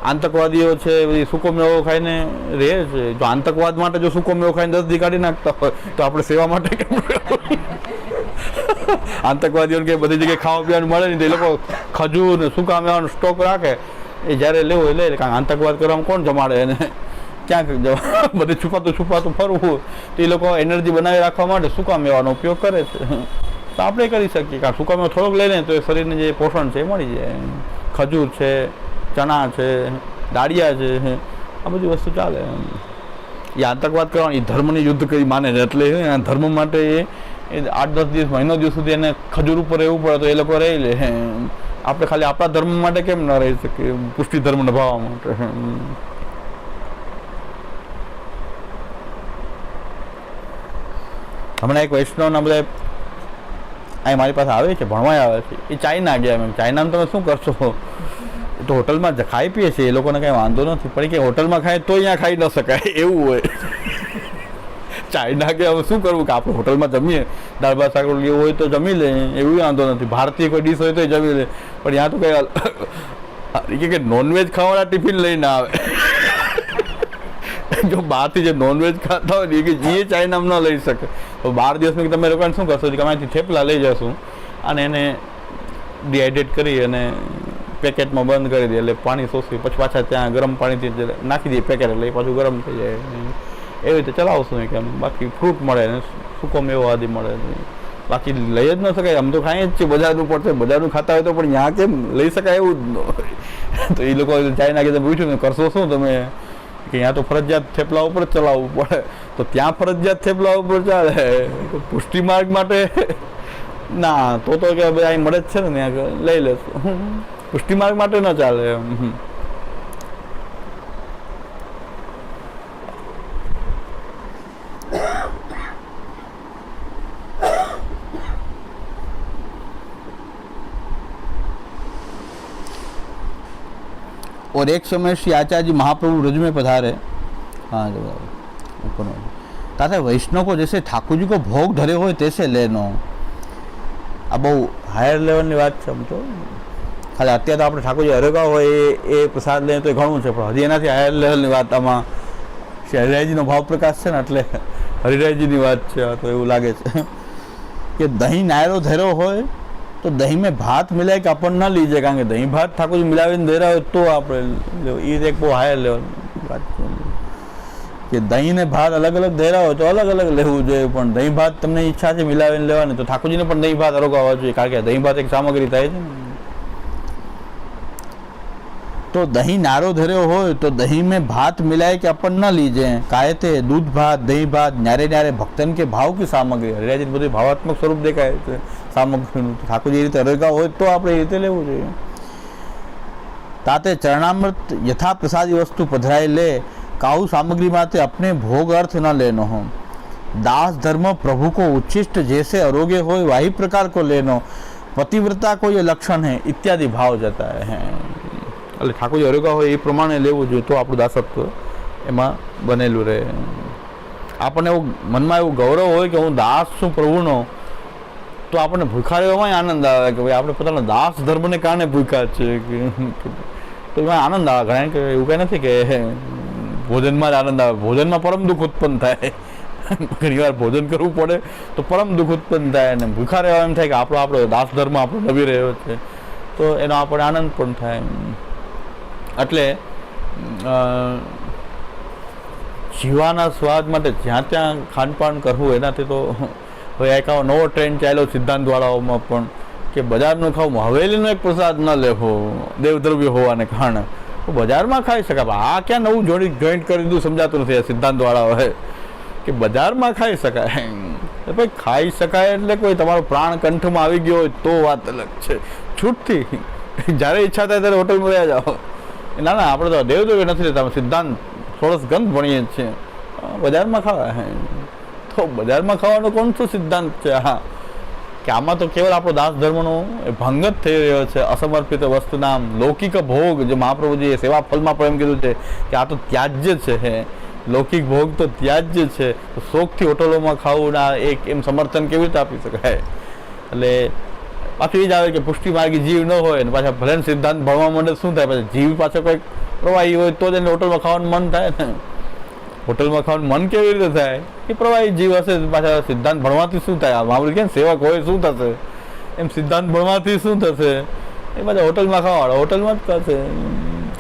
આતંકવાદીઓ છે બધી સૂકો મેવો ખાઈને રહે છે. જો આતંકવાદ માટે જો સૂકો મેવો ખાઈને 10 દી કાઢી નાખતા હોય તો આપણે સેવા માટે કેમ? આતંકવાદીઓને કે બધી જગ્યાએ ખાવા પીવાનું મળે નહીં તો એ લોકો ખજૂર ને સૂકા મેવાનો સ્ટોક રાખે. એ જ્યારે લેવું એ લે, કારણ આતંકવાદ કરવામાં કોણ જમાડે એને? ક્યાંક બધે છુપાતું ફરવું તો એ લોકો એનર્જી બનાવી રાખવા માટે સૂકા મેવાનો ઉપયોગ કરે છે. તો આપણે કરી શકીએ. કારણ સૂકા મેવો થોડોક લઈને તો એ શરીરને જે પોષણ છે એ મળી જાય. ખજૂર છે, ચણા છે, દાળિયા છે, આ બધી વસ્તુ ચાલે. એ આતંકવાદ કરવાનું એ ધર્મની યુદ્ધ કરી માને છે. એટલે ધર્મ માટે એ 8-10 દિવસ મહિનો દિવસ સુધી એને ખજૂર ઉપર રહેવું પડે તો એ લોકો રહી લે. આપણે ખાલી આપણા ધર્મ માટે કેમ ન રહી શકીએ? પુષ્ટિ ધર્મ નિભાવવા માટે. હમણાં એક વૈષ્ણવના બધા અહીં મારી પાસે આવે છે, ભણવા આવે છે. એ ચાઇના ગયા. એમ ચાઇનામાં તમે શું કરશો? તો હોટલમાં ખાઈ પીએ છીએ, એ લોકોને કાંઈ વાંધો નથી, પણ કે હોટલમાં ખાય તો અહીંયા ખાઈ ન શકાય એવું હોય. ચાઇના કે હવે શું કરવું કે આપણે હોટલમાં જમીએ, દાળ ભાત શાક રોટલી હોય તો જમી લે, એવું વાંધો નથી. ભારતીય કોઈ ડીશ હોય તો જમી લે, પણ ત્યાં તો કંઈ નોનવેજ ખાવાના ટિફિન લઈને આવે. જો બહારથી જે નોનવેજ ખાતા હોય ને એ ચાઇનામાં ન લઈ શકે. તો 12 દિવસમાં તમે લોકોને શું કરશો કે અમારાથી થેપલા લઈ જશું અને એને ડિહાઇડ્રેટ કરી અને પેકેટમાં બંધ કરી દે, એટલે પાણી શોષી પછી પાછા ત્યાં ગરમ પાણીથી નાખી દઈએ પેકેટ, એટલે એ પાછું ગરમ થઈ જાય. એવી રીતે ચલાવશું કેમ. બાકી ફ્રૂટ મળે ને સૂકો મેવો આદિ મળે, બાકી લઈ જ ન શકાય. આમ તો ખાઈએ જ છે, બજારનું પડશે, બજારનું ખાતા હોય તો, પણ ત્યાં કેમ લઈ શકાય એવું જ ન હોય. તો એ લોકો ચાઇના કે પૂછ્યું ને કરશો શું તમે? કે ત્યાં તો ફરજિયાત થેપલા ઉપર જ ચલાવવું પડે. તો ત્યાં ફરજિયાત થેપલા ઉપર ચાલે, પુષ્ટિ માર્ગ માટે ના. તો કે ભાઈ અહીં મળે જ છે ને ત્યાં લઈ લેશું. પુષ્ટિ માર્ગ માટે ન ચાલે એમ. और एक समय श्री आचार्य जी महाप्रभु ब्रज में पधारे. हाँ जो तथा वैष्णव को जैसे ठाकुर जी को भोग धरे हो तैसे लेनो. आ बहु हायर लेवल की बात है. आम तो खाली अत्यार तो આપણે ઠાકોરજી હરેગા હોય એ પ્રસાદ લઈએ તો ઘણું છે, પણ હજી એનાથી હાયર લેવલની વાત આમાં શ્રી હરિરાયજીનો ભાવ પ્રકાશ છે ને, એટલે હરિરાયજીની વાત છે. તો એવું લાગે છે કે દહીં નાયરો ધેરો હોય તો દહીં મેં ભાત મિલાય કે આપણને ન લીજે, કારણ કે દહીં ભાત ઠાકોરજી મિલાવીને ધેરા હોય તો આપણે એ એક બહુ હાયર લેવલ વાત કે દહીં ને ભાત અલગ અલગ ધેરા હોય તો અલગ અલગ લેવું જોઈએ, પણ દહીં ભાત તમને ઈચ્છા છે મિલાવીને લેવાની તો ઠાકોરજીને પણ દહીં ભાત અરોગાવવા જોઈએ, કારણ કે દહીં ભાત એક સામગ્રી થાય છે ને. तो दही नारो धर्यो हो तो दही में भात मिलाए कि अपन न लीजे, काहे ते दूध भात दही भात न्यारे न्यारे भक्तन के भाव की सामग्री हरियाजी બધું ભાવાત્મક સ્વરૂપ દેખાય છે સામગ્રીનું. ઠાકોરજી રીતે અરેગા હોય તો આપણે એ રીતે લેવું જોઈએ. ताते चरणामृत यथा प्रसादी वस्तु पधराए ले काऊ सामग्री माते अपने भोग अर्थ न लेनो हो. दास धर्म प्रभु को उच्छिष्ट जैसे अरोगे हो वही प्रकार को लेनो, पतिव्रता को ये लक्षण है इत्यादि भाव जाता है. એટલે ઠાકોરજી અરોગા હોય એ પ્રમાણે લેવું જોઈએ તો આપણું દાસત્વ એમાં બનેલું રહે. આપણને એવું મનમાં એવું ગૌરવ હોય કે હું દાસ છું પ્રભુનો, તો આપણને ભૂખા રહેવામાં આનંદ આવે કે ભાઈ આપણે પોતાના દાસ ધર્મને કારણે ભૂખા છે, તો એમાં આનંદ આવે. ઘણા કે એવું કંઈ નથી કે ભોજનમાં જ આનંદ આવે, ભોજનમાં પરમ દુઃખ ઉત્પન્ન થાય. ઘણી વાર ભોજન કરવું પડે તો પરમ દુઃખ ઉત્પન્ન થાય, અને ભૂખા રહેવા એમ થાય કે આપણો દાસ ધર્મ આપણો નવી રહ્યો છે, તો એનો આપણે આનંદ પણ થાય. એટલે જીવાના સ્વાદ માટે જ્યાં ત્યાં ખાનપાન કરવું એનાથી તો હવે એક આવો નવો ટ્રેન્ડ ચાલ્યો સિદ્ધાંતવાળાઓમાં પણ કે બજારનું ખાવું, હવેલીનો એક પ્રસાદ ન લેવો દેવદ્રવ્ય હોવાને કારણે, તો બજારમાં ખાઈ શકાય. આ ક્યાં નવું જોઈન્ટ કરી દીધું સમજાતું નથી આ સિદ્ધાંતવાળાઓએ કે બજારમાં ખાઈ શકાય. ભાઈ ખાઈ શકાય એટલે કોઈ તમારો પ્રાણ કંઠમાં આવી ગયો હોય તો વાત અલગ છે. છૂટથી જ્યારે ઈચ્છા થાય ત્યારે હોટલમાં રહ્યા જાઓ. ના ના, આપણે તો દેવદ્રવ્ય નથી લેતા, સિદ્ધાંત થોડોસ ગંધ ભણીએ છીએ. બજારમાં ખાવા તો બજારમાં ખાવાનો કોણ શું સિદ્ધાંત છે? હા, કે આમાં તો કેવળ આપણો દાસ ધર્મનો ભંગ જ થઈ રહ્યો છે. અસમર્પિત વસ્તુના લૌકિક ભોગ, જે મહાપ્રભુજીએ સેવા ફલમાં પણ એમ કીધું છે કે આ તો ત્યાજ્ય છે, લૌકિક ભોગ તો ત્યાજ્ય છે. તો શોખથી હોટલોમાં ખાવું ના એક એમ સમર્થન કેવી રીતે આપી શકાય? એટલે પાછું એ જ આવે કે પુષ્ટિ માર્ગી જીવ ન હોય ને પાછા ભલે સિદ્ધાંત ભણવા માંડે શું થાય? પછી જીવ પાછો કંઈક પ્રવાહી હોય તો જ એને હોટલમાં ખાવાનું મન થાય ને. હોટલમાં ખાવાનું મન કેવી રીતે થાય? કે પ્રવાહી જીવ હશે. પાછા સિદ્ધાંત ભણવાથી શું થાય? મામૂલી કેમ સેવક હોય શું થશે? એમ સિદ્ધાંત ભણવાથી શું થશે? એ પાછા હોટલમાં ખાવાવાળા હોટલમાં જ કરશે,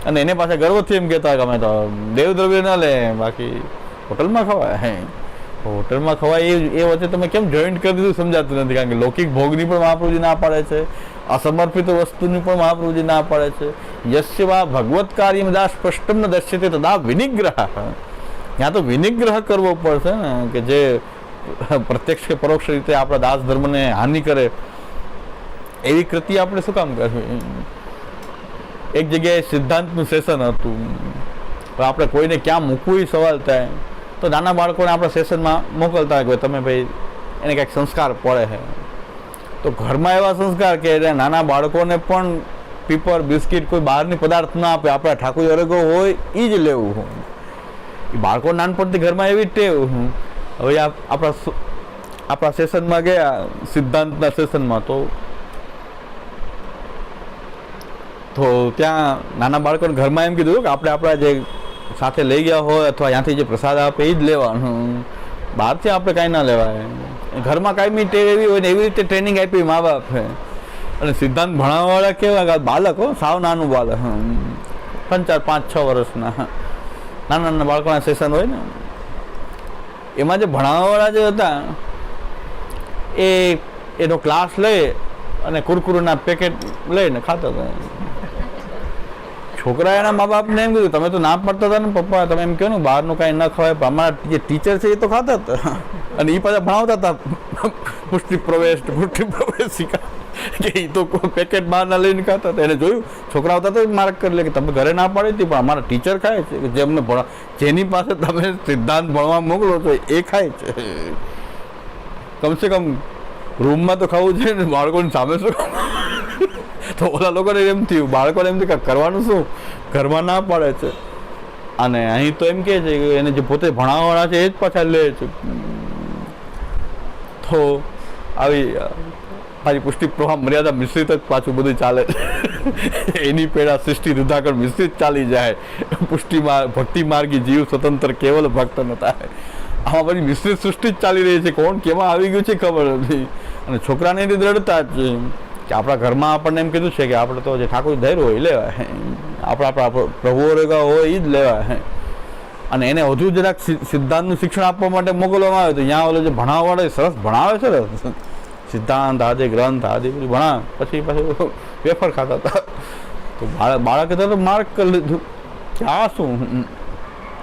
અને એને પાછા ગર્વથી એમ કહેતા કે અમે તો દેવદ્રવ્ય ના લે, બાકી હોટલમાં ખવાય. હોટલમાં ખવાય એ વચ્ચે તમે કેમ જોઈન્ટ કરી દીધું સમજાતું નથી. કારણ કે લૌકિક ભોગની પણ મહાપ્રભુજી ના પાડે છે, અસમર્પિત વસ્તુની પણ મહાપ્રભુજી ના પાડે છે. યસ્ય વા ભગવત કાર્યમ દાસ સ્પષ્ટમ ન દર્શ્યતે તદા વિનિગ્રહ. ત્યાં તો વિનિગ્રહ કરવો પડશે ને, કે જે પ્રત્યક્ષ કે પરોક્ષ રીતે આપણા દાસ ધર્મને હાનિ કરે એવી કૃતિ આપણે શું કામ કરવી? એક જગ્યાએ સિદ્ધાંતનું સેશન હતું, આપણે કોઈને ક્યાં મૂકવું સવાલ થાય, તો નાના બાળકોને આપણે સેશનમાં મોકલતા કે તમે ભાઈ એને કંઈક સંસ્કાર પડે છે. તો ઘરમાં એવા સંસ્કાર કે નાના બાળકોને પણ પીપર બિસ્કિટ કોઈ બહારની પદાર્થ ના આપે, આપણા ઠાકોરજી અરેગો હોય એ જ લેવું. એ બાળકો નાનપણથી ઘરમાં એવી ટેવ. હવે આપણા સેશનમાં ગયા સિદ્ધાંતના સેશનમાં, તો ત્યાં નાના બાળકોને ઘરમાં એમ કીધું કે આપણે આપણા જે સાથે લઈ ગયા હોય અથવા ત્યાંથી જે પ્રસાદ આપે એ જ લેવાનું, બહારથી આપણે કાંઈ ના લેવાય. ઘરમાં કાંઈ ટેવ એવી હોય ને એવી રીતે ટ્રેનિંગ આપી મા બાપે. અને સિદ્ધાંત ભણાવવાવાળા કેવા બાળક હો, સાવ નાનું બાળક, 4, 5, 6 વર્ષના નાના નાના બાળકોના સેશન હોય ને, એમાં જે ભણાવવાવાળા જે હતા એનો ક્લાસ લઈ અને કુરકુરના પેકેટ લઈને ખાતા હતા. છોકરા એના મા બાપને એમ કીધું તમે તો ના પડતા હતા ને પપ્પા, તમે એમ કહો ને બહારનું કાંઈ ન ખવાય, પણ અમારા જે ટીચર છે એ તો ખાતા હતા, અને એ પાછા ભણાવતા હતા પુષ્ટિ પ્રવેશિકા, કે એ તો પેકેટ બહારના લઈને ખાતા હતા. એને જોયું છોકરા આવતા તો માર્ક કરી લે કે તમે ઘરે ના પાડી હતી, પણ અમારા ટીચર ખાય છે, જે અમને જેની પાસે તમે સિદ્ધાંત ભણવા મોકલો છો એ ખાય છે. કમસે કમ રૂમમાં તો ખાવું છે ને, બાળકોની સામે શું? તો ઓલા લોકોને એમ થયું, બાળકોને એમ થયું કે કરવાનું શું, ઘરમાં ના પાડે છે. અને અહીં તો એમ કહે છે કે એને જે પોતે ભણાવવાળા છે એ જ પાછા લે છે. તો આવી મારી પુષ્ટિ પ્રવાહ મર્યાદા મિશ્રિત જ પાછું બધું ચાલે છે. એની પેડા સૃષ્ટિ રૂધાકર મિશ્રિત ચાલી જાય. પુષ્ટિ ભક્તિ માર્ગી જીવ સ્વતંત્ર કેવલ ભક્ત ન થાય. આમાં બધી મિશ્રિત સૃષ્ટિ જ ચાલી રહી છે, કોણ કેમાં આવી ગયું છે ખબર નથી. અને છોકરાને એની દ્રઢતા જ કે આપણા ઘરમાં આપણને એમ કીધું છે કે આપણે તો જે ઠાકોર ધૈર્ય હોય એ લેવાય, આપણા પ્રભુઓ રેગા હોય એ જ લેવાય. અને એને વધુ જરાક સિદ્ધાંતનું શિક્ષણ આપવા માટે મોકલવામાં આવે તો ત્યાં ઓલો જે ભણાવવાળા સરસ ભણાવે સરસ સિદ્ધાંત આદિ ગ્રંથ આદિ બધું ભણાવે, પછી પાછું વેફર ખાતા હતા. તો બાળકે તો માર્ક કરી લીધું કે આ શું.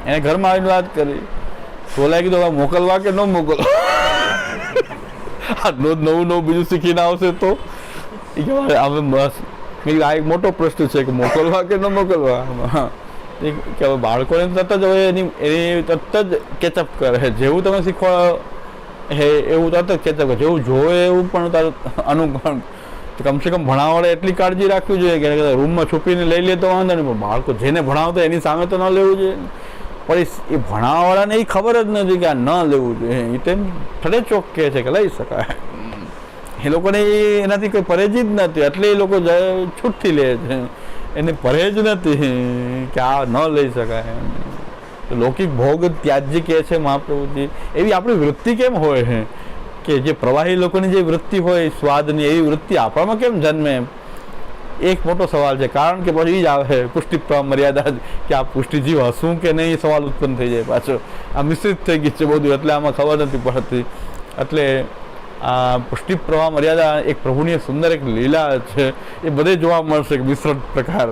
એને ઘરમાં આવીને વાત કરી, બોલાય કીધું હવે મોકલવા કે ન મોકલવા, રોજ નવું નવું બીજું શીખીને આવશે તો એ કહેવાય હવે બસ. આ એક મોટો પ્રશ્ન છે કે મોકલવા કે ન મોકલવા. કે હવે બાળકોને તરત જ હવે એની તરત જ કેચઅપ કરે, જેવું તમે શીખવાડો હે એવું તરત જ કેચઅપ કરે, જેવું જોવે એવું પણ તરત અનુકરણ. કમસે કમ ભણાવવાળે એટલી કાળજી રાખવી જોઈએ કે રૂમમાં છુપીને લઈ લે તો વાંધો નહીં, પણ બાળકો જેને ભણાવતા એની સામે તો ન લેવું જોઈએ. પણ એ ભણાવવાળાને એ ખબર જ નથી કે આ ન લેવું જોઈએ, એ તેમ ઠરે ચોક કહે છે કે લઈ શકાય. એ લોકોને એનાથી કોઈ પરેજ જ નથી, એટલે એ લોકો છૂટથી લે છે, એને પરેજ નથી કે આ ન લઈ શકાય. લૌકિક ભોગ ત્યાજ્ય કહે છે મહાપ્રભુજી. એવી આપણી વૃત્તિ કેમ હોય છે કે જે પ્રવાહી લોકોની જે વૃત્તિ હોય સ્વાદની, એવી વૃત્તિ આપણામાં કેમ જન્મે? એક મોટો સવાલ છે. કારણ કે પછી એ જ આવે પુષ્ટિ મર્યાદા, કે આ પુષ્ટિજીવ હશું કે નહીં, સવાલ ઉત્પન્ન થઈ જાય પાછો. આ મિશ્રિત થઈ ગઈ છે બધું, એટલે આમાં ખબર નથી પડતી. એટલે આ પુષ્ટિ પ્રવાહ મર્યાદા એક પ્રભુની સુંદર એક લીલા છે, એ બધે જોવા મળશે મિશ્રણ પ્રકાર.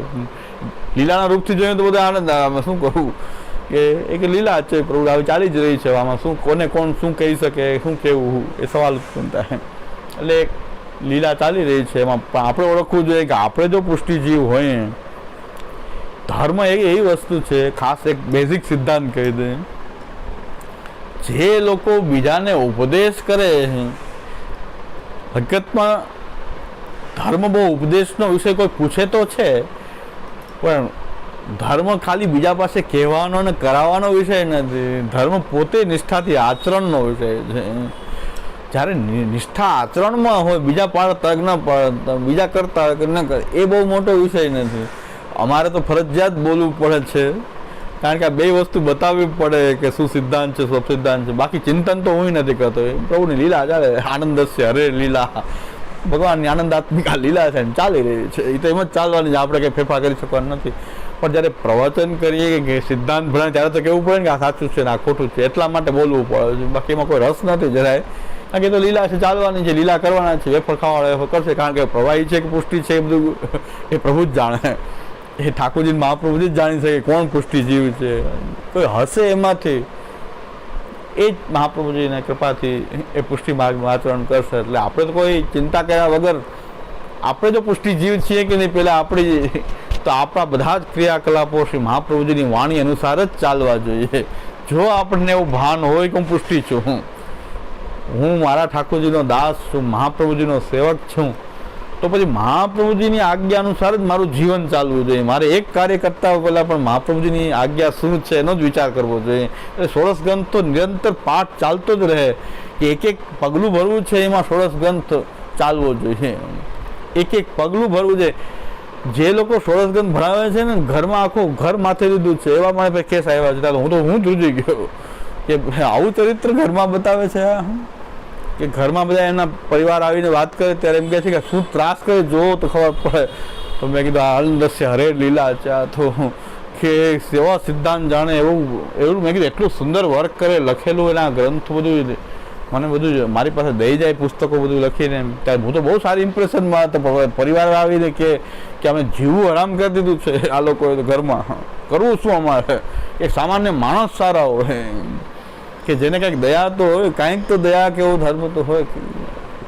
લીલાના રૂપથી જોઈએ તો બધા આનંદ આવે. શું કહું કે એક લીલા છે પ્રભુ આવી ચાલી જ રહી છે, આમાં શું કોને કોણ શું કહી શકે, શું કહેવું, એ સવાલ ઉત્પન્ન થાય. એટલે એક લીલા ચાલી રહી છે, એમાં આપણે ઓળખવું જોઈએ કે આપણે જો પુષ્ટિજીવ હોય, ધર્મ એવી વસ્તુ છે, ખાસ એક બેઝિક સિદ્ધાંત કહી દે, જે લોકો બીજાને ઉપદેશ કરે હકીકતમાં ધર્મ બહુ ઉપદેશનો વિષય કોઈ પૂછે તો છે, પણ ધર્મ ખાલી બીજા પાસે કહેવાનો અને કરાવવાનો વિષય નથી. ધર્મ પોતે નિષ્ઠાથી આચરણનો વિષય છે. જ્યારે નિષ્ઠા આચરણમાં હોય, બીજા પાડ તગ ન પડે, બીજા કરતા ન કરે, એ બહુ મોટો વિષય નથી. અમારે તો ફરજિયાત બોલવું પડે છે, કારણ કે આ બે વસ્તુ બતાવવી પડે કે શું સિદ્ધાંત છે, શું સિદ્ધાંત છે. બાકી ચિંતન તો હું નથી કરતો, પ્રભુની લીલા ચાલે, આનંદ છે હરે લીલા, ભગવાનની આનંદાત્મિક આ લીલા છે, ચાલી રહી છે. એ તો એમ જ ચાલવાની છે, આપણે કંઈ ફેરફાર કરી શકવાનું નથી. પણ જ્યારે પ્રવચન કરીએ કે સિદ્ધાંત ભણાય ત્યારે તો કહેવું પડે ને કે આ સાચું છે ને આ ખોટું છે, એટલા માટે બોલવું પડે છે. બાકી એમાં કોઈ રસ નથી જરાય, કારણ કે તો લીલા છે, ચાલવાની છે, લીલા કરવાના છે, વેફર ખાવાળા કરશે. કારણ કે પ્રવાહી છે કે પુષ્ટિ છે, એ બધું એ પ્રભુ જ જાણે. એ ઠાકોરજી મહાપ્રભુજી જ જાણી શકે કોણ પુષ્ટિજીવ છે. કોઈ હશે એમાંથી, એ જ મહાપ્રભુજીની કૃપાથી એ પુષ્ટિ માર્ગનું આચરણ કરશે. એટલે આપણે તો કોઈ ચિંતા કર્યા વગર આપણે જો પુષ્ટિજીવ છીએ કે નહીં, પહેલાં આપણી તો આપણા બધા જ ક્રિયાકલાપો શ્રી મહાપ્રભુજીની વાણી અનુસાર જ ચાલવા જોઈએ. જો આપણને એવું ભાન હોય કે હું પુષ્ટિ છું, હું મારા ઠાકોરજીનો દાસ છું, મહાપ્રભુજીનો સેવક છું, તો પછી મહાપ્રભુજીની આજ્ઞા અનુસાર જ મારું જીવન ચાલવું જોઈએ. મારે એક કાર્ય કરતા પહેલાં પણ મહાપ્રભુજીની આજ્ઞા શું છે એનો જ વિચાર કરવો જોઈએ. એટલે ષોડશ ગ્રંથ તો નિરંતર પાઠ ચાલતો જ રહે, કે એક એક પગલું ભરવું છે એમાં ષોડશ ગ્રંથ ચાલવો જોઈએ. એક એક પગલું ભરવું છે. જે લોકો ષોડશ ગ્રંથ ભણાવે છે ને, ઘરમાં આખું ઘર માથે લીધું છે, એવા મને કેસ આવ્યા છે. હું ધ્રુજી ગયો કે આવું ચરિત્ર ઘરમાં બતાવે છે. કે ઘરમાં બધા એના પરિવાર આવીને વાત કરે ત્યારે એમ કહે છે કે શું ત્રાસ કરે જોવો તો ખબર પડે. તો મેં કીધું આનંદસ્ય હરે લીલા છે, તો કે સેવા સિદ્ધાંત જાણે એવું મેં કીધું એટલું સુંદર વર્ક કરે, લખેલું એના ગ્રંથ બધું મને બધું મારી પાસે દઈ જાય, પુસ્તકો બધું લખીને. ત્યારે હું તો બહુ સારી ઇમ્પ્રેશનમાં હતો. પરિવાર આવીને કે અમે જીવવું હરામ કરી દીધું છે આ લોકોએ ઘરમાં, કરવું શું અમારે? એક સામાન્ય માણસ સારા હોય, કે જેને કંઈક દયા તો હોય, કાંઈક તો દયા કેવો ધર્મ તો હોય,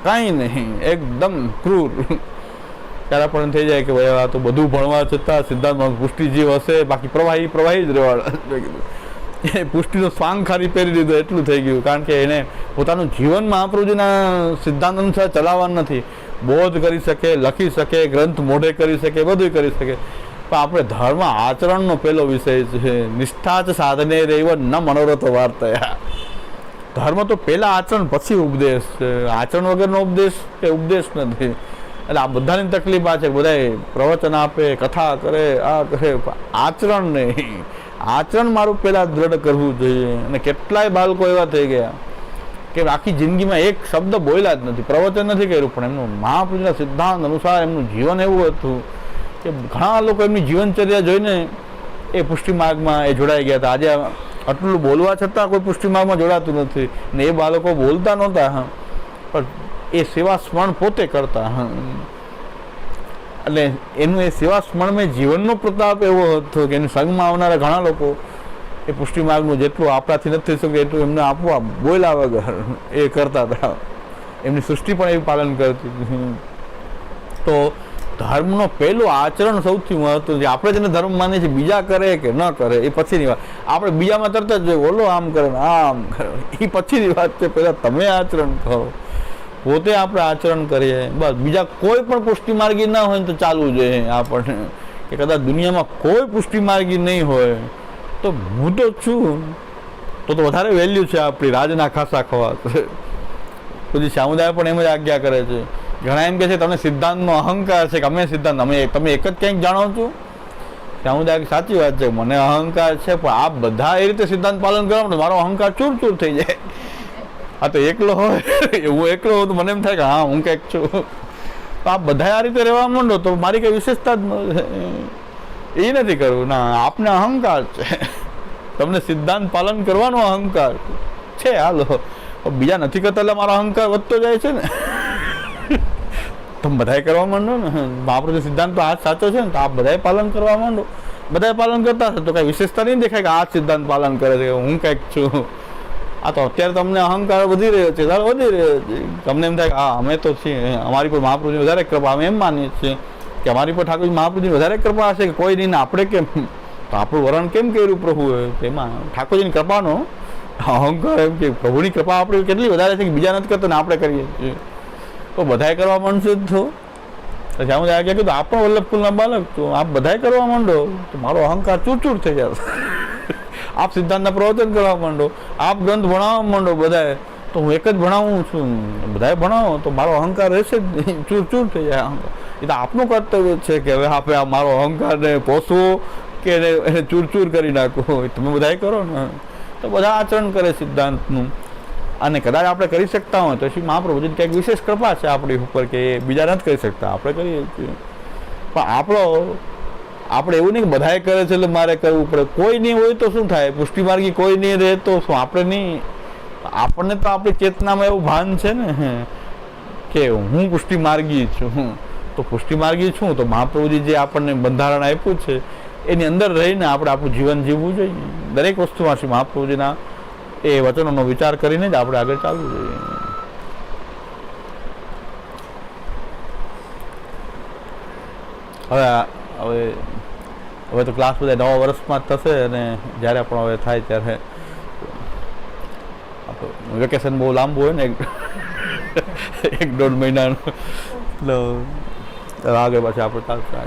કાંઈ નહીં, એકદમ ક્રૂર. ત્યારે પણ થઈ જાય કે ભાઈ આ તો બધું ભણવા છતાં સિદ્ધાંતમાં પુષ્ટિજીવ હશે, બાકી પ્રવાહી જ રહેવાના. એ પુષ્ટિનો સ્વાંગ ખાલી પહેરી દીધો એટલું થઈ ગયું. કારણ કે એને પોતાનું જીવન મહાપ્રભુજીના સિદ્ધાંત અનુસાર ચલાવવાનું નથી. બોધ કરી શકે, લખી શકે, ગ્રંથ મોઢે કરી શકે, બધું કરી શકે, પણ આપણે ધર્મ આચરણનો પહેલો વિષય છે. નિષ્ઠા જ સાધને રેવ ન મનોરથ વાર્તા. ધર્મ તો પહેલા આચરણ પછી ઉપદેશ છે. આચરણ વગરનો ઉપદેશ કે ઉપદેશ નથી. એટલે આ બધાની તકલીફ આ છે. બધા પ્રવચન આપે, કથા કરે, આ કરે, આચરણ નહીં. આચરણ મારું પહેલાં દ્રઢ કરવું જોઈએ. અને કેટલાય બાળકો એવા થઈ ગયા કે આખી જિંદગીમાં એક શબ્દ બોલ્યા જ નથી, પ્રવચન નથી કર્યું, પણ એમનું મહાપુરુષના સિદ્ધાંત અનુસાર એમનું જીવન એવું હતું કે ઘણા લોકો એમની જીવનચર્યા જોઈને એ પુષ્ટિ માર્ગમાં એ જોડાઈ ગયા હતા. આજે આટલું બોલવા છતાં કોઈ પુષ્ટિ માર્ગમાં જોડાતું નથી, ને એ બાળકો બોલતા નહોતા, પણ એ સેવા સ્મરણ પોતે કરતા. એટલે એનું એ સેવા સ્મરણમાં જીવનનો પ્રતાપ એવો હતો કે એની સંગમાં આવનારા ઘણા લોકો એ પુષ્ટિ માર્ગનું જેટલું આપણાથી નથી થઈ શકે એટલું એમને આપવા બોલ્યા વગર એ કરતા હતા. એમની સૃષ્ટિ પણ એવું પાલન કરતી હતી. તો ધર્મનો પહેલું આચરણ સૌથી મહત્વનું છે. આપણે જેને ધર્મ માનીએ છીએ બીજા કરે કે ન કરે એ પછીની વાત. આપણે બીજામાં તરત જ જોઈએ ઓલો આમ કરે ને આમ કરે, એ પછીની વાત છે. પહેલાં તમે આચરણ કરો, પોતે આપણે આચરણ કરીએ. બસ બીજા કોઈ પણ પુષ્ટિ માર્ગી ના હોય ને તો ચાલવું જોઈએ આપણને. કે કદાચ દુનિયામાં કોઈ પુષ્ટિ માર્ગી નહીં હોય તો હું તો છું, તો વધારે વેલ્યુ છે આપણી રાજના ખાસા ખવા. પછી સમુદાય પણ એમ જ આજ્ઞા કરે છે. ઘણા એમ કહે છે તમને સિદ્ધાંતનો અહંકાર છે કે અમે સિદ્ધાંત તમે એક જ ક્યાંક જાણો છો. સમુદાય સાચી વાત છે, મને અહંકાર છે, પણ આપ બધા એ રીતે સિદ્ધાંત પાલન કરો તો મારો અહંકાર ચૂર ચૂર થઈ જાય. આ તો એકલો હોય, હું એકલો હોઉં તો મને એમ થાય કે હા હું કંઈક છું. તો આપ બધા આ રીતે રહેવા માંડો તો મારી કંઈ વિશેષતા જ એ નથી કરવું. ના, આપને અહંકાર છે, તમને સિદ્ધાંત પાલન કરવાનો અહંકાર છે. હાલો, બીજા નથી કરતા એટલે મારો અહંકાર વધતો જાય છે ને. તમે બધાએ કરવા માંડો ને. આપણો સિદ્ધાંત તો આ સાચો છે ને, તો આપ બધાએ પાલન કરવા માંડો. બધાએ પાલન કરતા હશે તો કાંઈ વિશેષતા નહીં દેખાય કે આ સિદ્ધાંત પાલન કરે છે, હું કંઈક છું. આ તો અત્યારે તમને અહંકાર વધી રહ્યો છે, વધી રહ્યો છે. તમને એમ થાય કે હા અમે તો છીએ, અમારી પર મહાપ્રભુની વધારે કૃપા, અમે એમ માનીએ છીએ કે અમારી પર ઠાકોરજી મહાપ્રભુની વધારે કૃપા હશે કે કોઈ નહીં, ને આપણે કેમ, તો આપણું વરણ કેમ કર્યું પ્રભુએ? તેમાં ઠાકોરજીની કૃપાનો અહંકાર એમ કે પ્રભુની કૃપા આપણી કેટલી વધારે છે કે બીજા નથી કરતા ને આપણે કરીએ છીએ. તો બધાએ કરવા માંડશે જ તો પછી આમ આ કીધું આપ પણ વલ્લભકુલના બાલક તો આપ બધાએ કરવા માંડો તો મારો અહંકાર ચૂરચૂર થઈ જશે. આપ સિદ્ધાંતના પ્રવચન કરવા માંડો, આપ ગ્રંથ ભણાવવા માંડો બધાએ, તો હું એક જ ભણાવું છું, બધાએ ભણાવો તો મારો અહંકાર રહેશે જ ચૂરચૂર થઈ જાય. અહંકાર એ તો આપનું કર્તવ્ય છે કે હવે આપણે આ મારો અહંકારને પોષવો કે એને ચૂરચૂર કરી નાખવો. તમે બધાએ કરો ને તો બધા આચરણ કરે સિદ્ધાંતનું. અને કદાચ આપણે કરી શકતા હોય તો શ્રી મહાપ્રભુજી કંઈક વિશેષ કૃપા છે આપણી ઉપર કે બીજા નથી કરી શકતા, આપણે કરીએ છીએ. પણ આપણે એવું નહીં કે બધાએ કરે છે એટલે મારે કરવું પડે. કોઈ નહીં હોય તો શું થાય? પુષ્ટિમાર્ગી કોઈ નહીં રહે તો શું? આપણે નહીં, આપણને તો આપણી ચેતનામાં એવું ભાન છે ને કે હું પુષ્ટિમાર્ગી છું. તો પુષ્ટિમાર્ગી છું તો મહાપ્રભુજી જે આપણને બંધારણ આપ્યું છે એની અંદર રહીને આપણે આપણું જીવન જીવવું જોઈએ. દરેક વસ્તુમાં શ્રી મહાપ્રભુજીના એ વચનોનો વિચાર કરીને જ આપણે આગળ ચાલવું જોઈએ. હવે તો ક્લાસ બધા નવા વર્ષમાં જ થશે અને જ્યારે પણ હવે થાય ત્યારે વેકેશન બહુ લાંબુ હોય ને 1-1.5 મહિનાનું, એટલે આગળ પાછળ આપણે ચાલશે.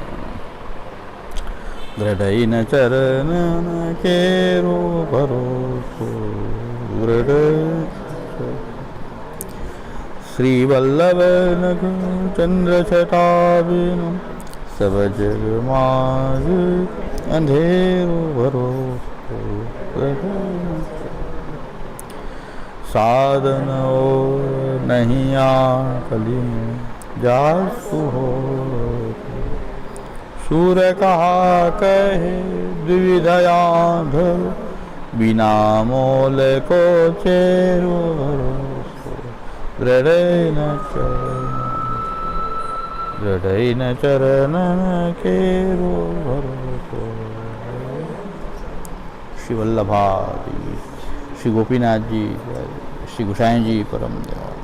દ્રઢઈન ચરણ કેરો ભરોસો શ્રી વલ્લભ ચંદ્ર છટાબિન સબ જગ માજ અંધેરો ભરોસો સાધન નહીં આકલી જાસુ હો सूर कहा कहे द्विविधयाध बिना मोल को चेरो भरोसो दृढ़ चरण केरो भरोसो. श्री वल्लभादि, श्री गोपीनाथ जी, श्री गोसाई जी परम देव.